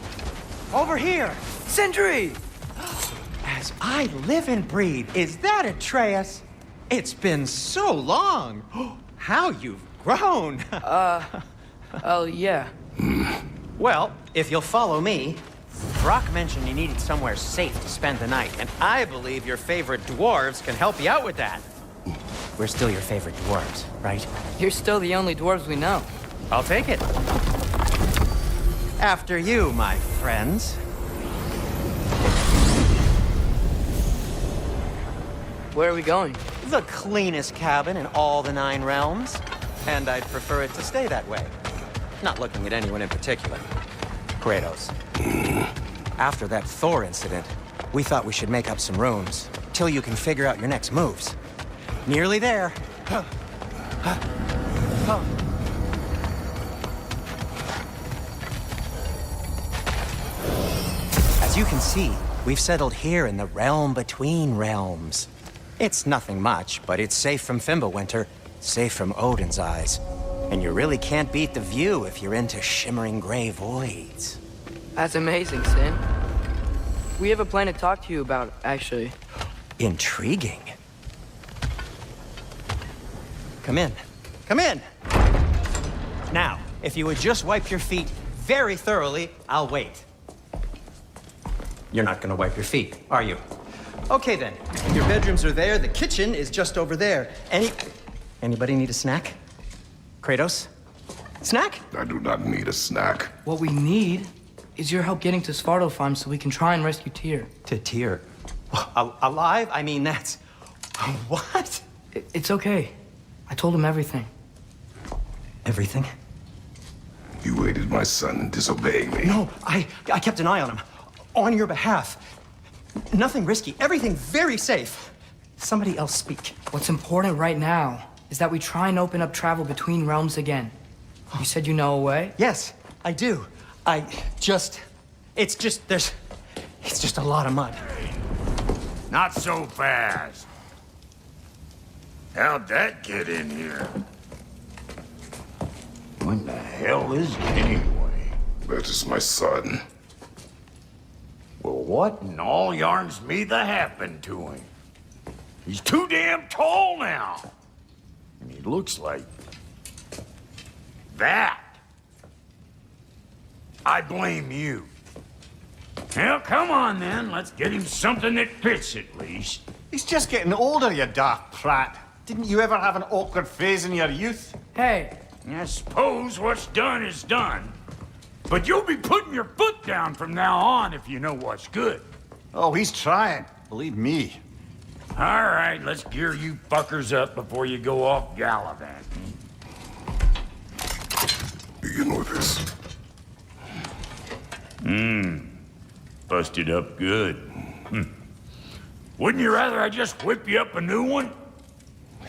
Over here! Sindri! As I live and breathe, is that Atreus? It's been so long! How you've grown! Oh, yeah. Well, if you'll follow me, Brock mentioned you needed somewhere safe to spend the night, and I believe your favorite dwarves can help you out with that. We're still your favorite dwarves, right? You're still the only dwarves we know. I'll take it. After you, my friends. Where are we going? The cleanest cabin in all the 9 realms. And I'd prefer it to stay that way. Not looking at anyone in particular. Kratos. After that Thor incident, we thought we should make up some rooms, till you can figure out your next moves. Nearly there. As you can see, we've settled here in the realm between realms. It's nothing much, but it's safe from Fimbulwinter, safe from Odin's eyes. And you really can't beat the view if you're into shimmering gray voids. That's amazing, Sin. We have a plan to talk to you about, actually. Intriguing. Come in. Come in! Now, if you would just wipe your feet very thoroughly, I'll wait. You're not gonna wipe your feet, are you? Okay then. Your bedrooms are there, the kitchen is just over there. Anybody need a snack? Kratos? Snack? I do not need a snack. What we need is your help getting to Svartalfheim so we can try and rescue Tyr. To Tyr? Alive? I mean, that's... What? It's okay. I told him everything. Everything? You aided my son in disobeying me. No, I kept an eye on him. On your behalf. Nothing risky. Everything very safe. Somebody else speak. What's important right now is that we try and open up travel between realms again. You said you know a way? Yes, I do. It's just a lot of mud. Not so fast. How'd that get in here? What the hell is it anyway? That is my son. Well, what in all yarns me that happened to him? He's too damn tall now. And he looks like... that. I blame you. Well, come on then. Let's get him something that fits at least. He's just getting older, you daft prat. Didn't you ever have an awkward phase in your youth? Hey! I suppose what's done is done. But you'll be putting your foot down from now on if you know what's good. Oh, he's trying. Believe me. All right, let's gear you fuckers up before you go off gallivanting. Begin with this. Busted up good. Wouldn't you rather I just whip you up a new one?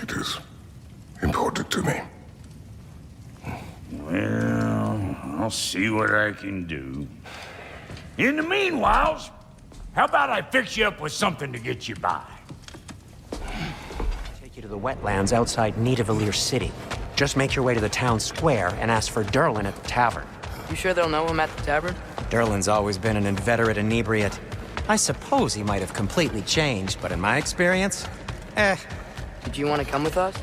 It is important to me. Well, I'll see what I can do. In the meanwhile, how about I fix you up with something to get you by? Take you to the wetlands outside Nidavellir City. Just make your way to the town square and ask for Derlin at the tavern. You sure they'll know him at the tavern? Derlin's always been an inveterate inebriate. I suppose he might have completely changed, but in my experience, Did you want to come with us?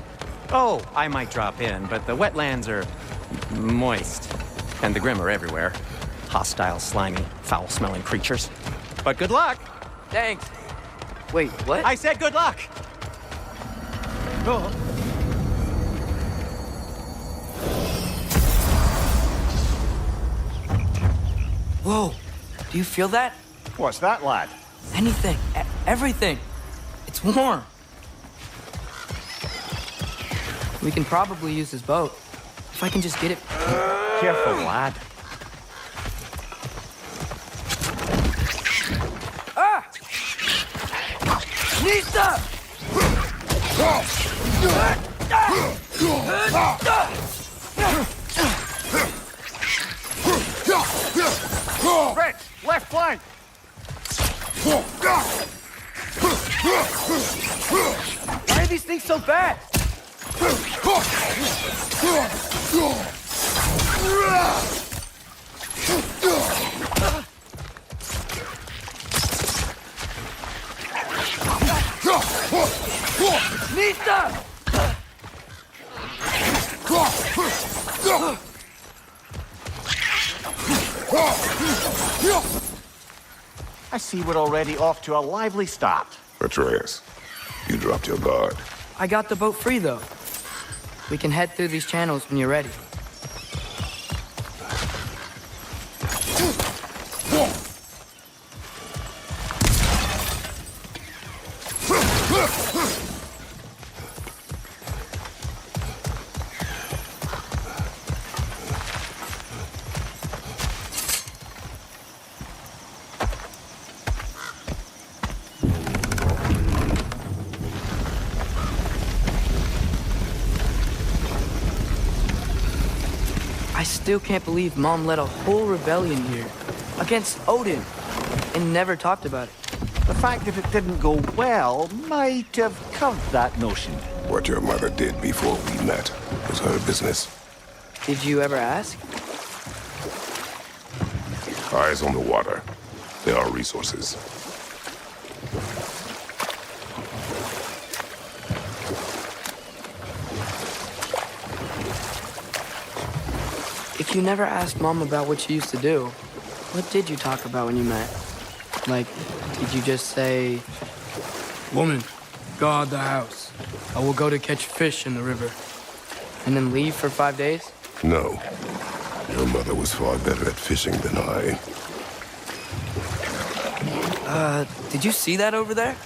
Oh, I might drop in, but the wetlands are moist. And the Grim are everywhere. Hostile, slimy, foul-smelling creatures. But good luck! Thanks. Wait, what? I said good luck! Oh. Whoa! Do you feel that? What's that, lad? Anything. Everything. It's warm. We can probably use this boat. If I can just get it... Careful, lad. Ah! Nista! Fred, left flank! Why are these things so fast? Nista! I see we're already off to a lively start. Atreus, you dropped your guard. I got the boat free, though. We can head through these channels when you're ready. I still can't believe Mom led a whole rebellion here against Odin and never talked about it. The fact that it didn't go well might have covered that notion. What your mother did before we met was her business. Did you ever ask? Eyes on the water. There are resources. If you never asked Mom about what she used to do, what did you talk about when you met? Like, did you just say, "Woman, guard the house. I will go to catch fish in the river," and then leave for 5 days? No. Your mother was far better at fishing than I. Did you see that over there?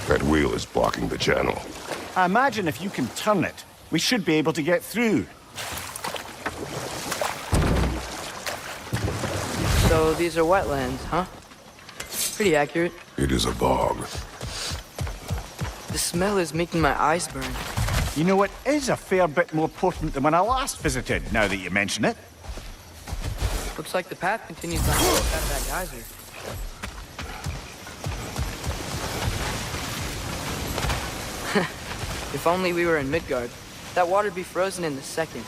That wheel is blocking the channel. I imagine if you can turn it, we should be able to get through. So these are wetlands, huh? Pretty accurate. It is a bog. The smell is making my eyes burn. You know, it is a fair bit more potent than when I last visited, now that you mention it. Looks like the path continues down past that geyser. If only we were in Midgard. That water'd be frozen in a second.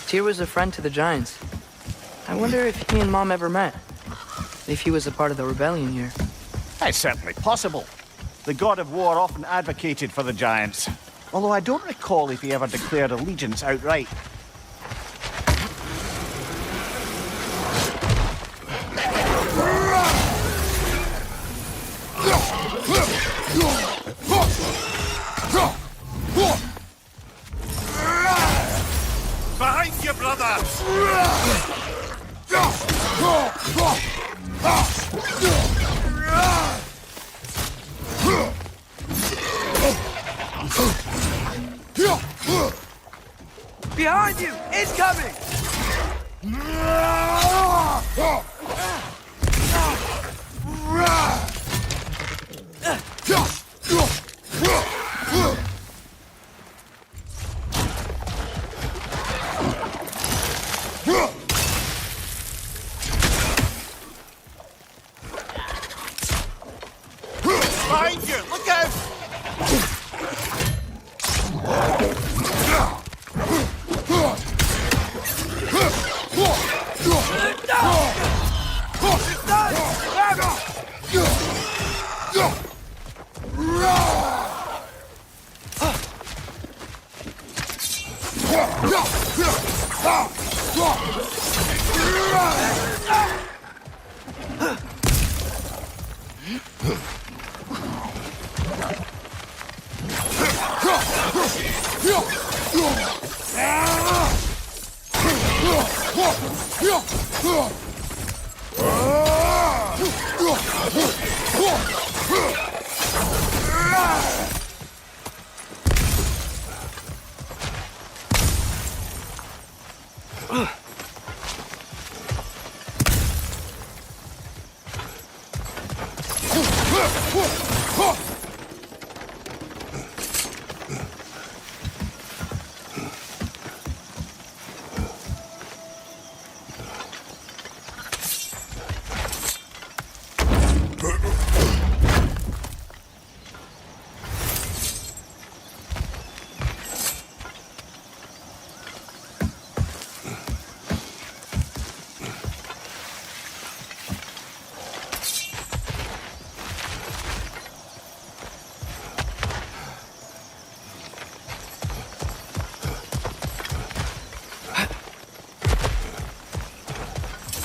Tyr was a friend to the Giants. I wonder if he and Mom ever met. If he was a part of the rebellion here. It's certainly possible. The god of war often advocated for the Giants. Although I don't recall if he ever declared allegiance outright. Behind you, brother! Behind you! It's coming! Behind you! Look out!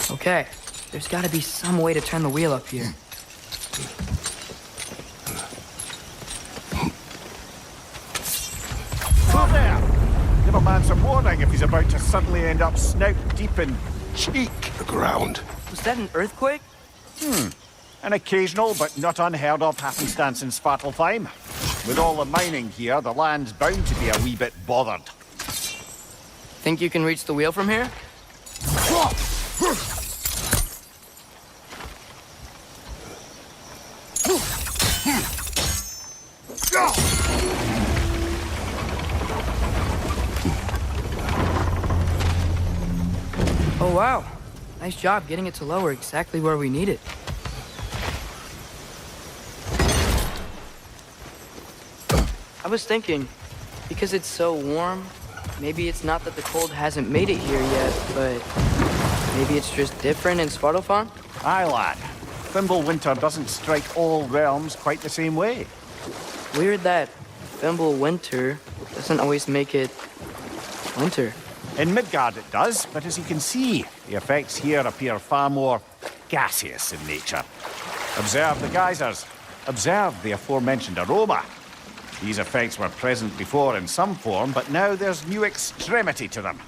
Okay, there's gotta be some way to turn the wheel up here. Go there! Give a man some warning if he's about to suddenly end up snout deep in cheek. The ground. Was that an earthquake? An occasional but not unheard of happenstance in Svartalfheim. With all the mining here, the land's bound to be a wee bit bothered. Think you can reach the wheel from here? Oh wow, nice job getting it to lower exactly where we need it. I was thinking, because it's so warm, Maybe it's not that the cold hasn't made it here yet, but maybe it's just different in Svartalfheim? Aye, lad. Fimbulwinter doesn't strike all realms quite the same way. Weird that Fimbulwinter doesn't always make it winter. In Midgard it does, but as you can see, the effects here appear far more gaseous in nature. Observe the geysers. Observe the aforementioned aroma. These effects were present before in some form, but now there's new extremity to them.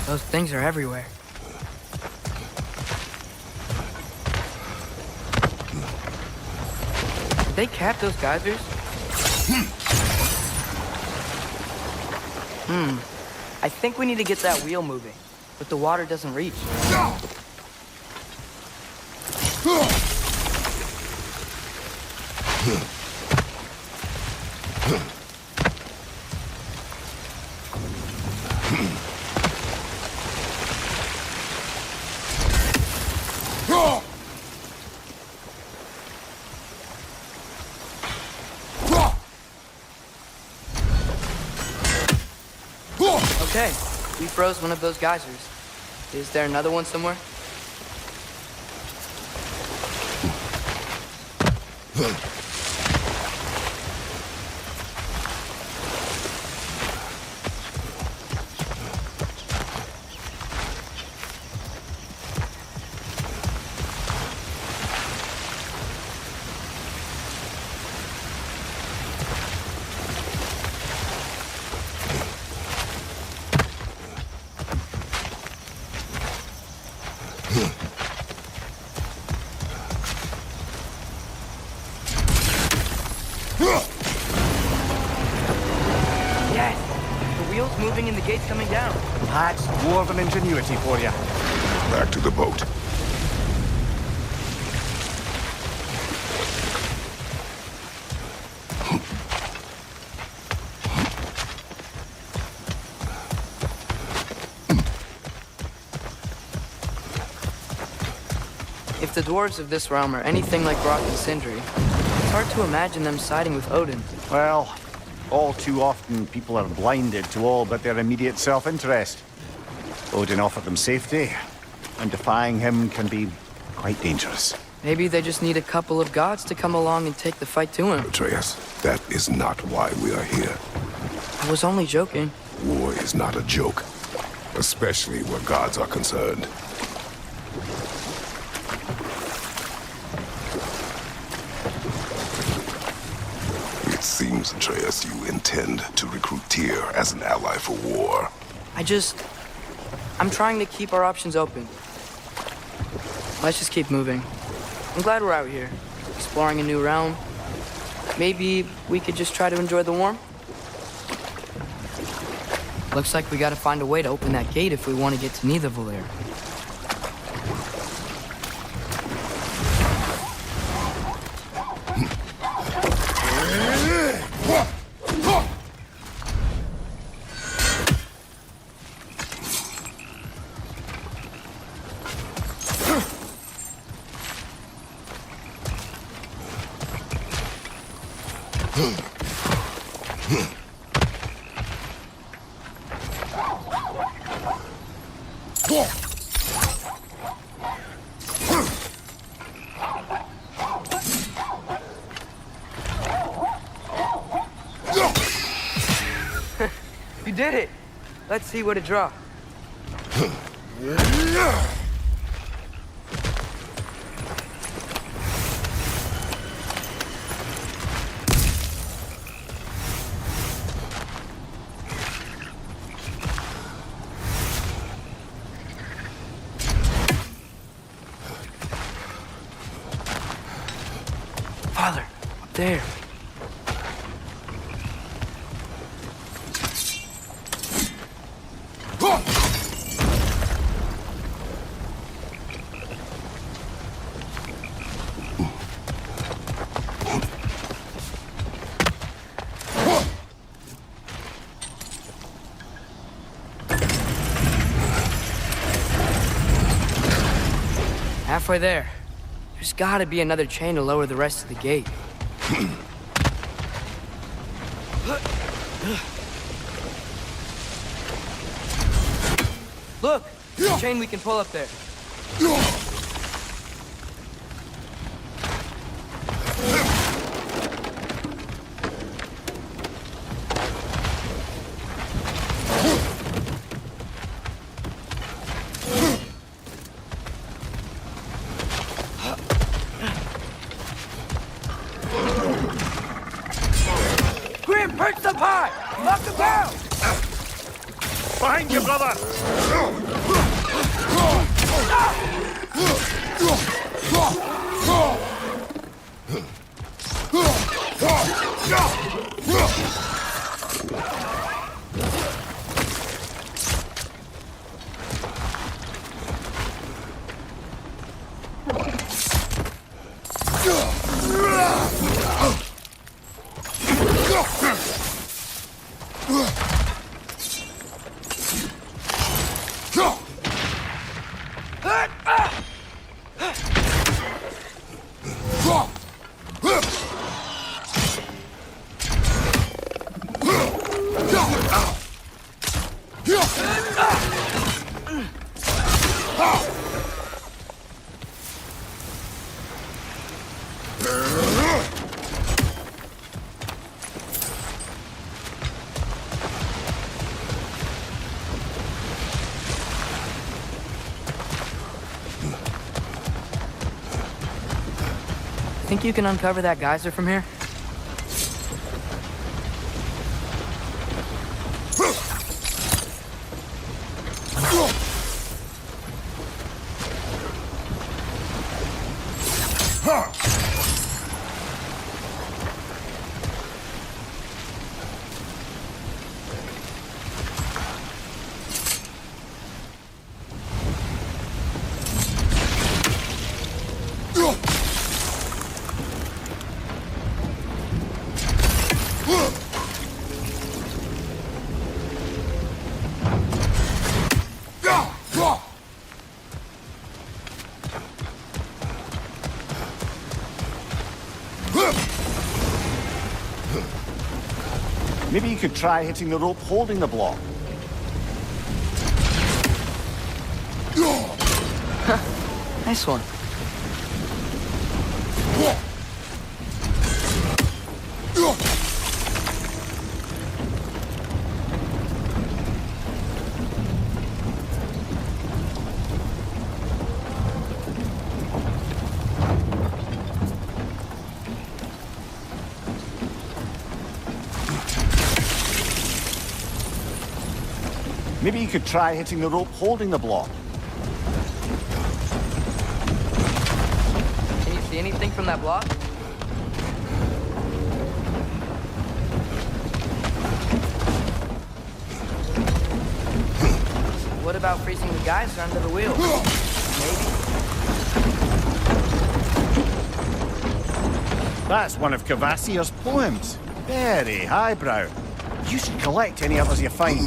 Those things are everywhere. Did they cap those geysers? I think we need to get that wheel moving, but the water doesn't reach. Okay, we froze one of those geysers. Is there another one somewhere? Moving and the gate's coming down. That's dwarven ingenuity for you. Back to the boat. If the dwarves of this realm are anything like Rock and Sindri, it's hard to imagine them siding with Odin. Well, all too often, people are blinded to all but their immediate self-interest. Odin offered them safety, and defying him can be quite dangerous. Maybe they just need a couple of gods to come along and take the fight to him. Atreus, that is not why we are here. I was only joking. War is not a joke, especially where gods are concerned. It seems, Atreus, you intend to recruit Tyr as an ally for war. I'm trying to keep our options open. Let's just keep moving. I'm glad we're out here, exploring a new realm. Maybe we could just try to enjoy the warmth? Looks like we gotta find a way to open that gate if we want to get to Nidavellir. You did it! Let's see what it draws. Father, up there. Halfway there. There's gotta be another chain to lower the rest of the gate. Look! There's a chain we can pull up there. Perch up high! Lock the down! Behind you, brother! Think you can uncover that geyser from here? Maybe you could try hitting the rope holding the block. Nice one. Maybe you could try hitting the rope holding the block. Can you see anything from that block? what about freezing the geyser under the wheel? Maybe. That's one of Cavassier's poems. Very highbrow. You should collect any others you find.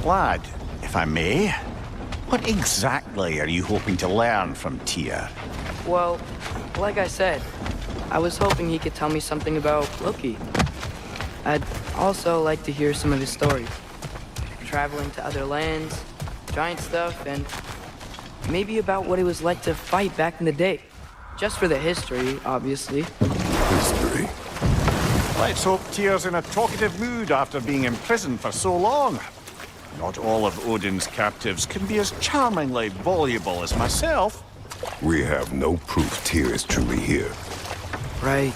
Lad, if I may, what exactly are you hoping to learn from Tyr? Well, like I said, I was hoping he could tell me something about Loki. I'd also like to hear some of his stories. Traveling to other lands, giant stuff, and maybe about what it was like to fight back in the day. Just for the history, obviously. History? Let's hope Tyr's in a talkative mood after being imprisoned for so long. Not all of Odin's captives can be as charmingly voluble as myself. We have no proof Tyr is truly here. Right.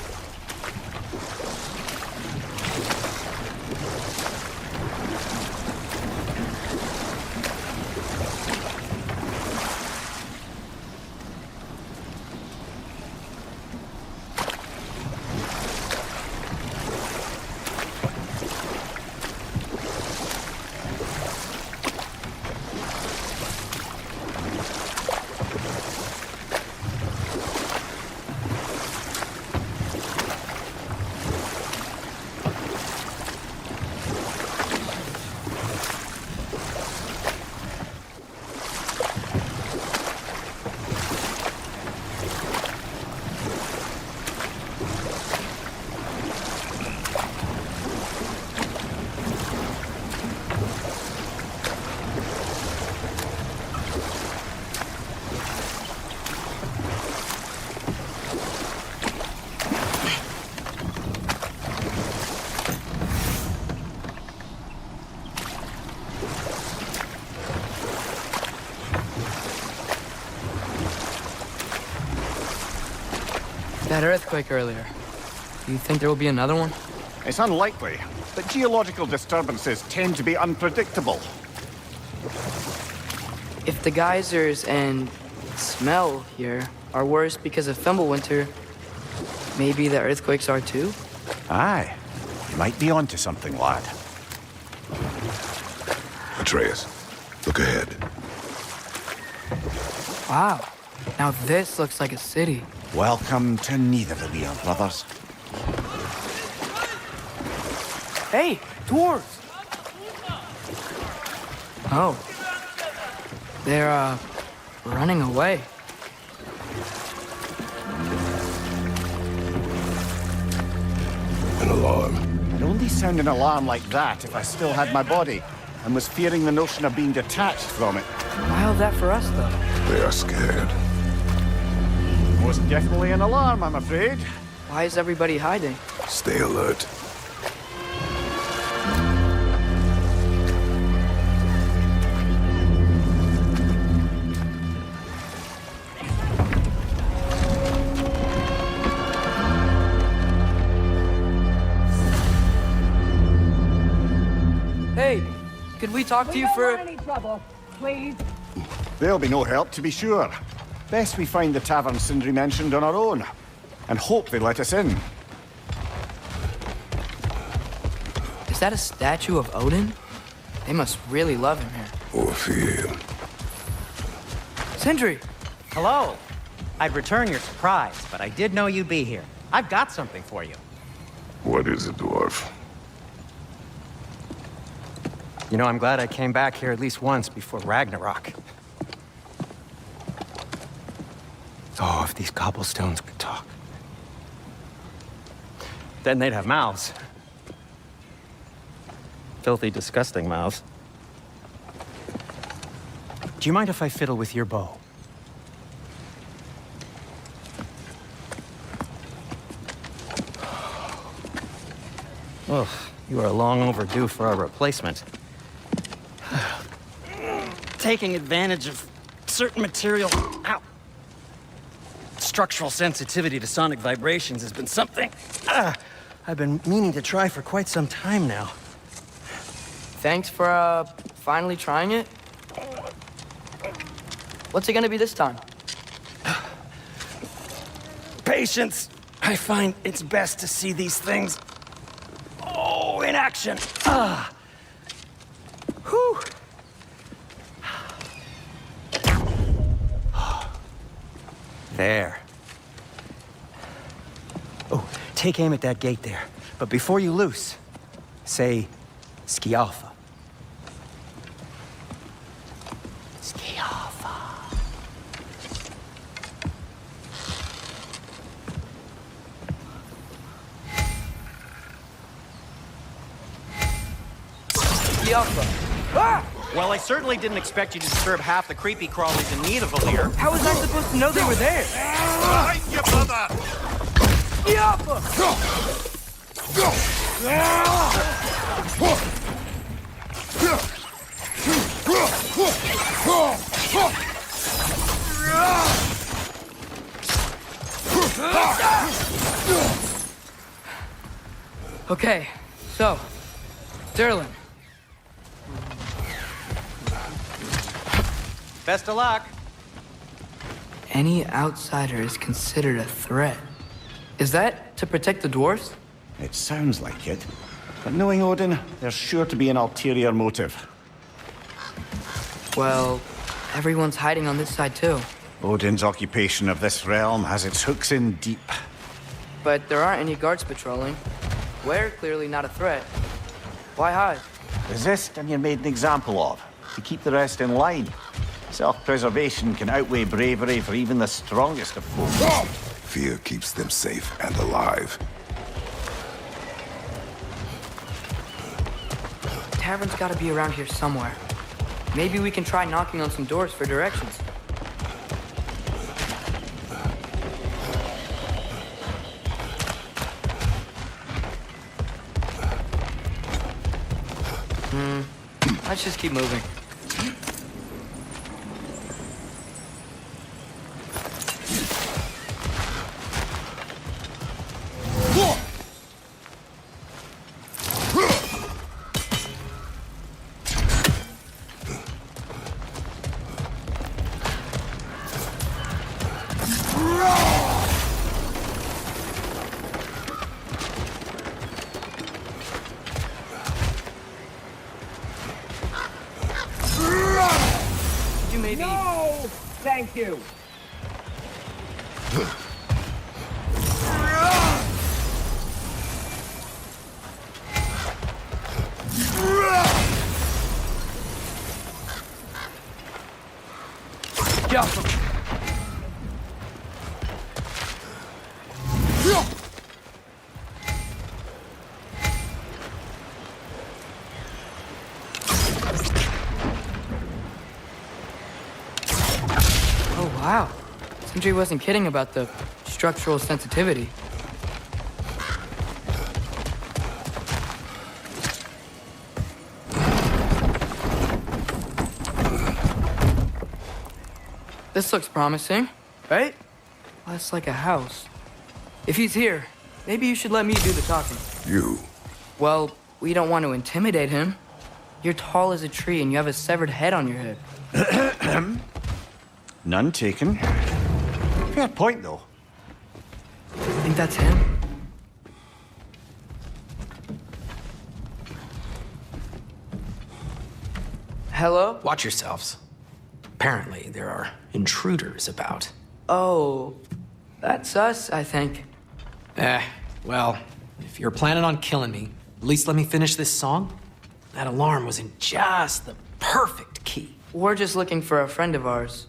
That earthquake earlier. Do you think there will be another one? It's unlikely, but geological disturbances tend to be unpredictable. If the geysers and smell here are worse because of Fimbulwinter, maybe the earthquakes are too? Aye. You might be onto something, lad. Atreus, look ahead. Wow. Now this looks like a city. Welcome to Neitherville, brothers. Hey, dwarves! Oh. They're, running away. An alarm. I'd only sound an alarm like that if I still had my body and was fearing the notion of being detached from it. Wild that for us, though. They are scared. Most definitely an alarm, I'm afraid. Why is everybody hiding? Stay alert. Hey, could we talk to you for... any trouble, please. There'll be no help, to be sure. Best we find the tavern Sindri mentioned on our own, and hope they let us in. Is that a statue of Odin? They must really love him here. Or fear him. Sindri! Hello. I'd return your surprise, but I did know you'd be here. I've got something for you. What is it, dwarf? You know, I'm glad I came back here at least once before Ragnarok. Oh, if these cobblestones could talk. Then they'd have mouths. Filthy, disgusting mouths. Do you mind if I fiddle with your bow? Oh, you are long overdue for a replacement. Taking advantage of certain material... Ow! Structural sensitivity to sonic vibrations has been something I've been meaning to try for quite some time now. Thanks for, finally trying it. What's it gonna be this time? Patience. I find it's best to see these things, in action. Whew. There. Oh, take aim at that gate there. But before you loose, say, Skialfa. Skialfa. Ah! Well, I certainly didn't expect you to disturb half the creepy crawlies in need of a lair. How was I supposed to know they were there? Behind you, brother! Okay, so, Derlin. Best of luck. Any outsider is considered a threat. Is that to protect the dwarves? It sounds like it. But knowing Odin, there's sure to be an ulterior motive. Well, everyone's hiding on this side too. Odin's occupation of this realm has its hooks in deep. But there aren't any guards patrolling. We're clearly not a threat. Why hide? Resist and you're made an example of, to keep the rest in line. Self-preservation can outweigh bravery for even the strongest of foes. Fear keeps them safe and alive. Tavern's gotta be around here somewhere. Maybe we can try knocking on some doors for directions. Let's just keep moving. No! Thank you! Oh, wow. Sindri wasn't kidding about the structural sensitivity. This looks promising, right? Less like a house. If he's here, maybe you should let me do the talking. You. Well, we don't want to intimidate him. You're tall as a tree and you have a severed head on your head. None taken. Fair point, though. Think that's him? Hello? Watch yourselves. Apparently, there are intruders about. Oh, that's us, I think. Well, if you're planning on killing me, at least let me finish this song. That alarm was in just the perfect key. We're just looking for a friend of ours.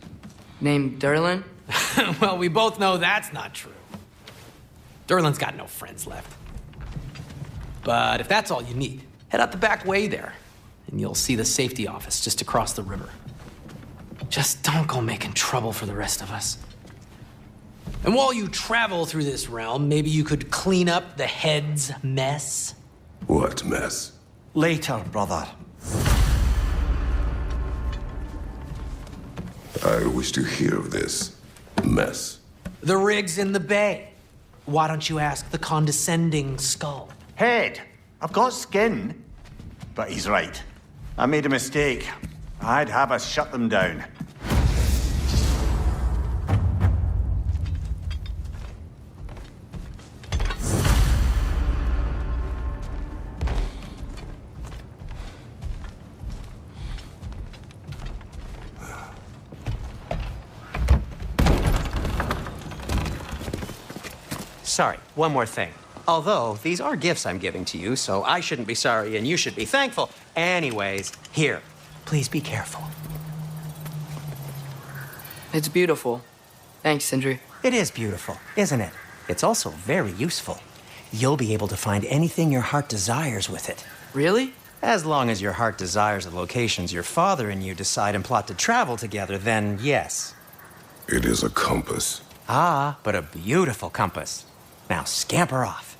Named Derlin? Well, we both know that's not true. Derlin's got no friends left. But if that's all you need, head out the back way there, and you'll see the safety office just across the river. Just don't go making trouble for the rest of us. And while you travel through this realm, maybe you could clean up the head's mess? What mess? Later, brother. I wish to hear of this mess. The rig's in the bay. Why don't you ask the condescending skull? Head. I've got skin. But he's right. I made a mistake. I'd have us shut them down. sorry, one more thing. Although, these are gifts I'm giving to you, so I shouldn't be sorry and you should be thankful. Anyways, here, please be careful. It's beautiful. Thanks, Sindri. It is beautiful, isn't it? It's also very useful. You'll be able to find anything your heart desires with it. Really? As long as your heart desires the locations your father and you decide and plot to travel together, then yes. It is a compass. Ah, but a beautiful compass. Now scamper off.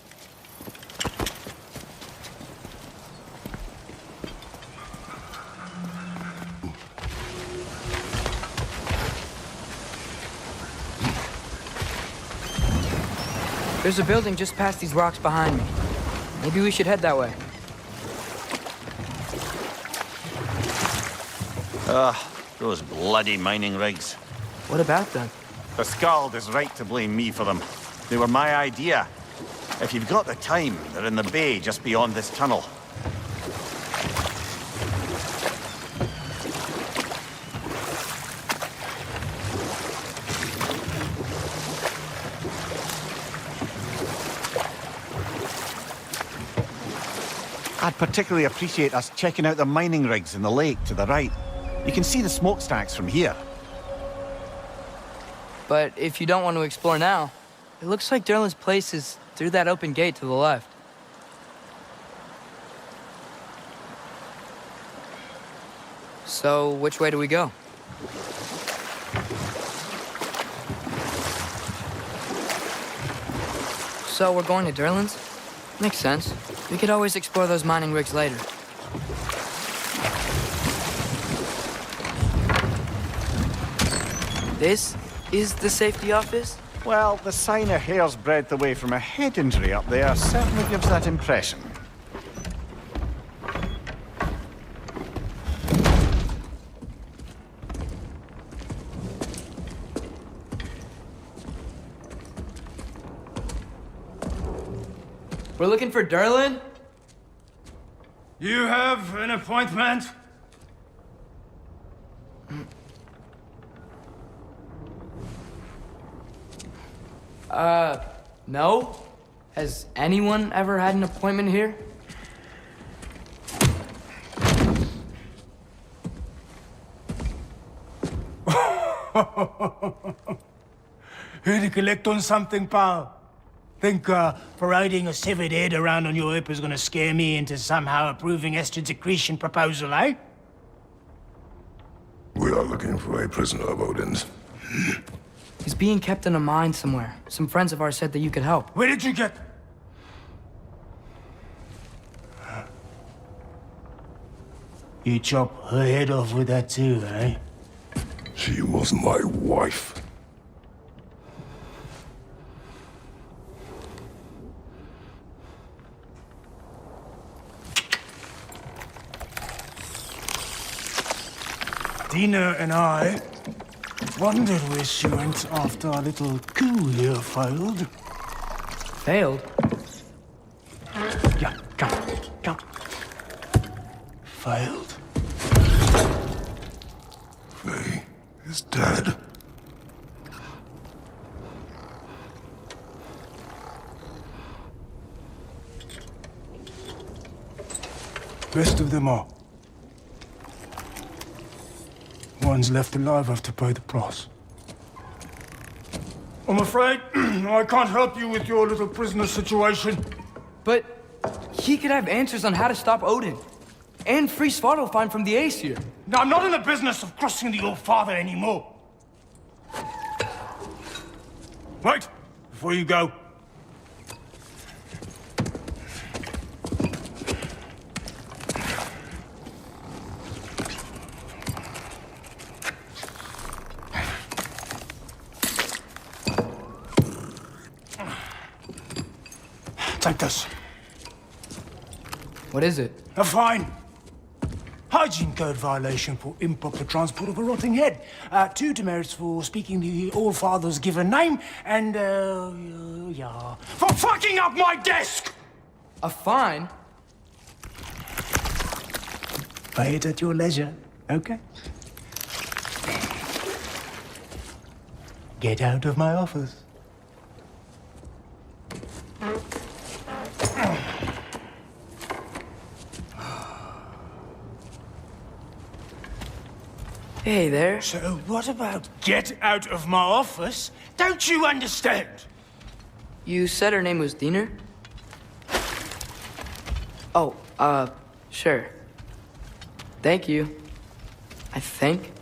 There's a building just past these rocks behind me. Maybe we should head that way. Those bloody mining rigs. What about them? The Skald is right to blame me for them. They were my idea. If you've got the time, they're in the bay just beyond this tunnel. I'd particularly appreciate us checking out the mining rigs in the lake to the right. You can see the smokestacks from here. But if you don't want to explore now, it looks like Derlin's place is through that open gate to the left. So, which way do we go? So, we're going to Derlin's? Makes sense. We could always explore those mining rigs later. This is the safety office? Well, the sign a hair's breadth away from a head injury up there certainly gives that impression. We're looking for Derlin? You have an appointment? No? Has anyone ever had an appointment here? Here to collect on something, pal? Think parading a severed head around on your hip is gonna scare me into somehow approving Estrid's accretion proposal, eh? We are looking for a prisoner of Odin's. He's being kept in a mine somewhere. Some friends of ours said that you could help. Where did you get... You chop her head off with that too, eh? She was my wife. Dina and I wondered where she went after our little coup here failed. Failed? Yeah, come. Failed. Faye is dead. Rest of them are. One's left alive have to pay the price. I'm afraid I can't help you with your little prisoner situation. But he could have answers on how to stop Odin. And free Svartalfheim from the Aesir. Now, I'm not in the business of crossing the old father anymore. Right, before you go. Take this. What is it? A fine. Hygiene code violation for improper transport of a rotting head. 2 demerits for speaking the All-Father's given name, and, yeah. For fucking up my desk! A fine? Pay it at your leisure, okay? Get out of my office. Hey there. So what about get out of my office? Don't you understand? You said her name was Diener? Oh, sure. Thank you. I think.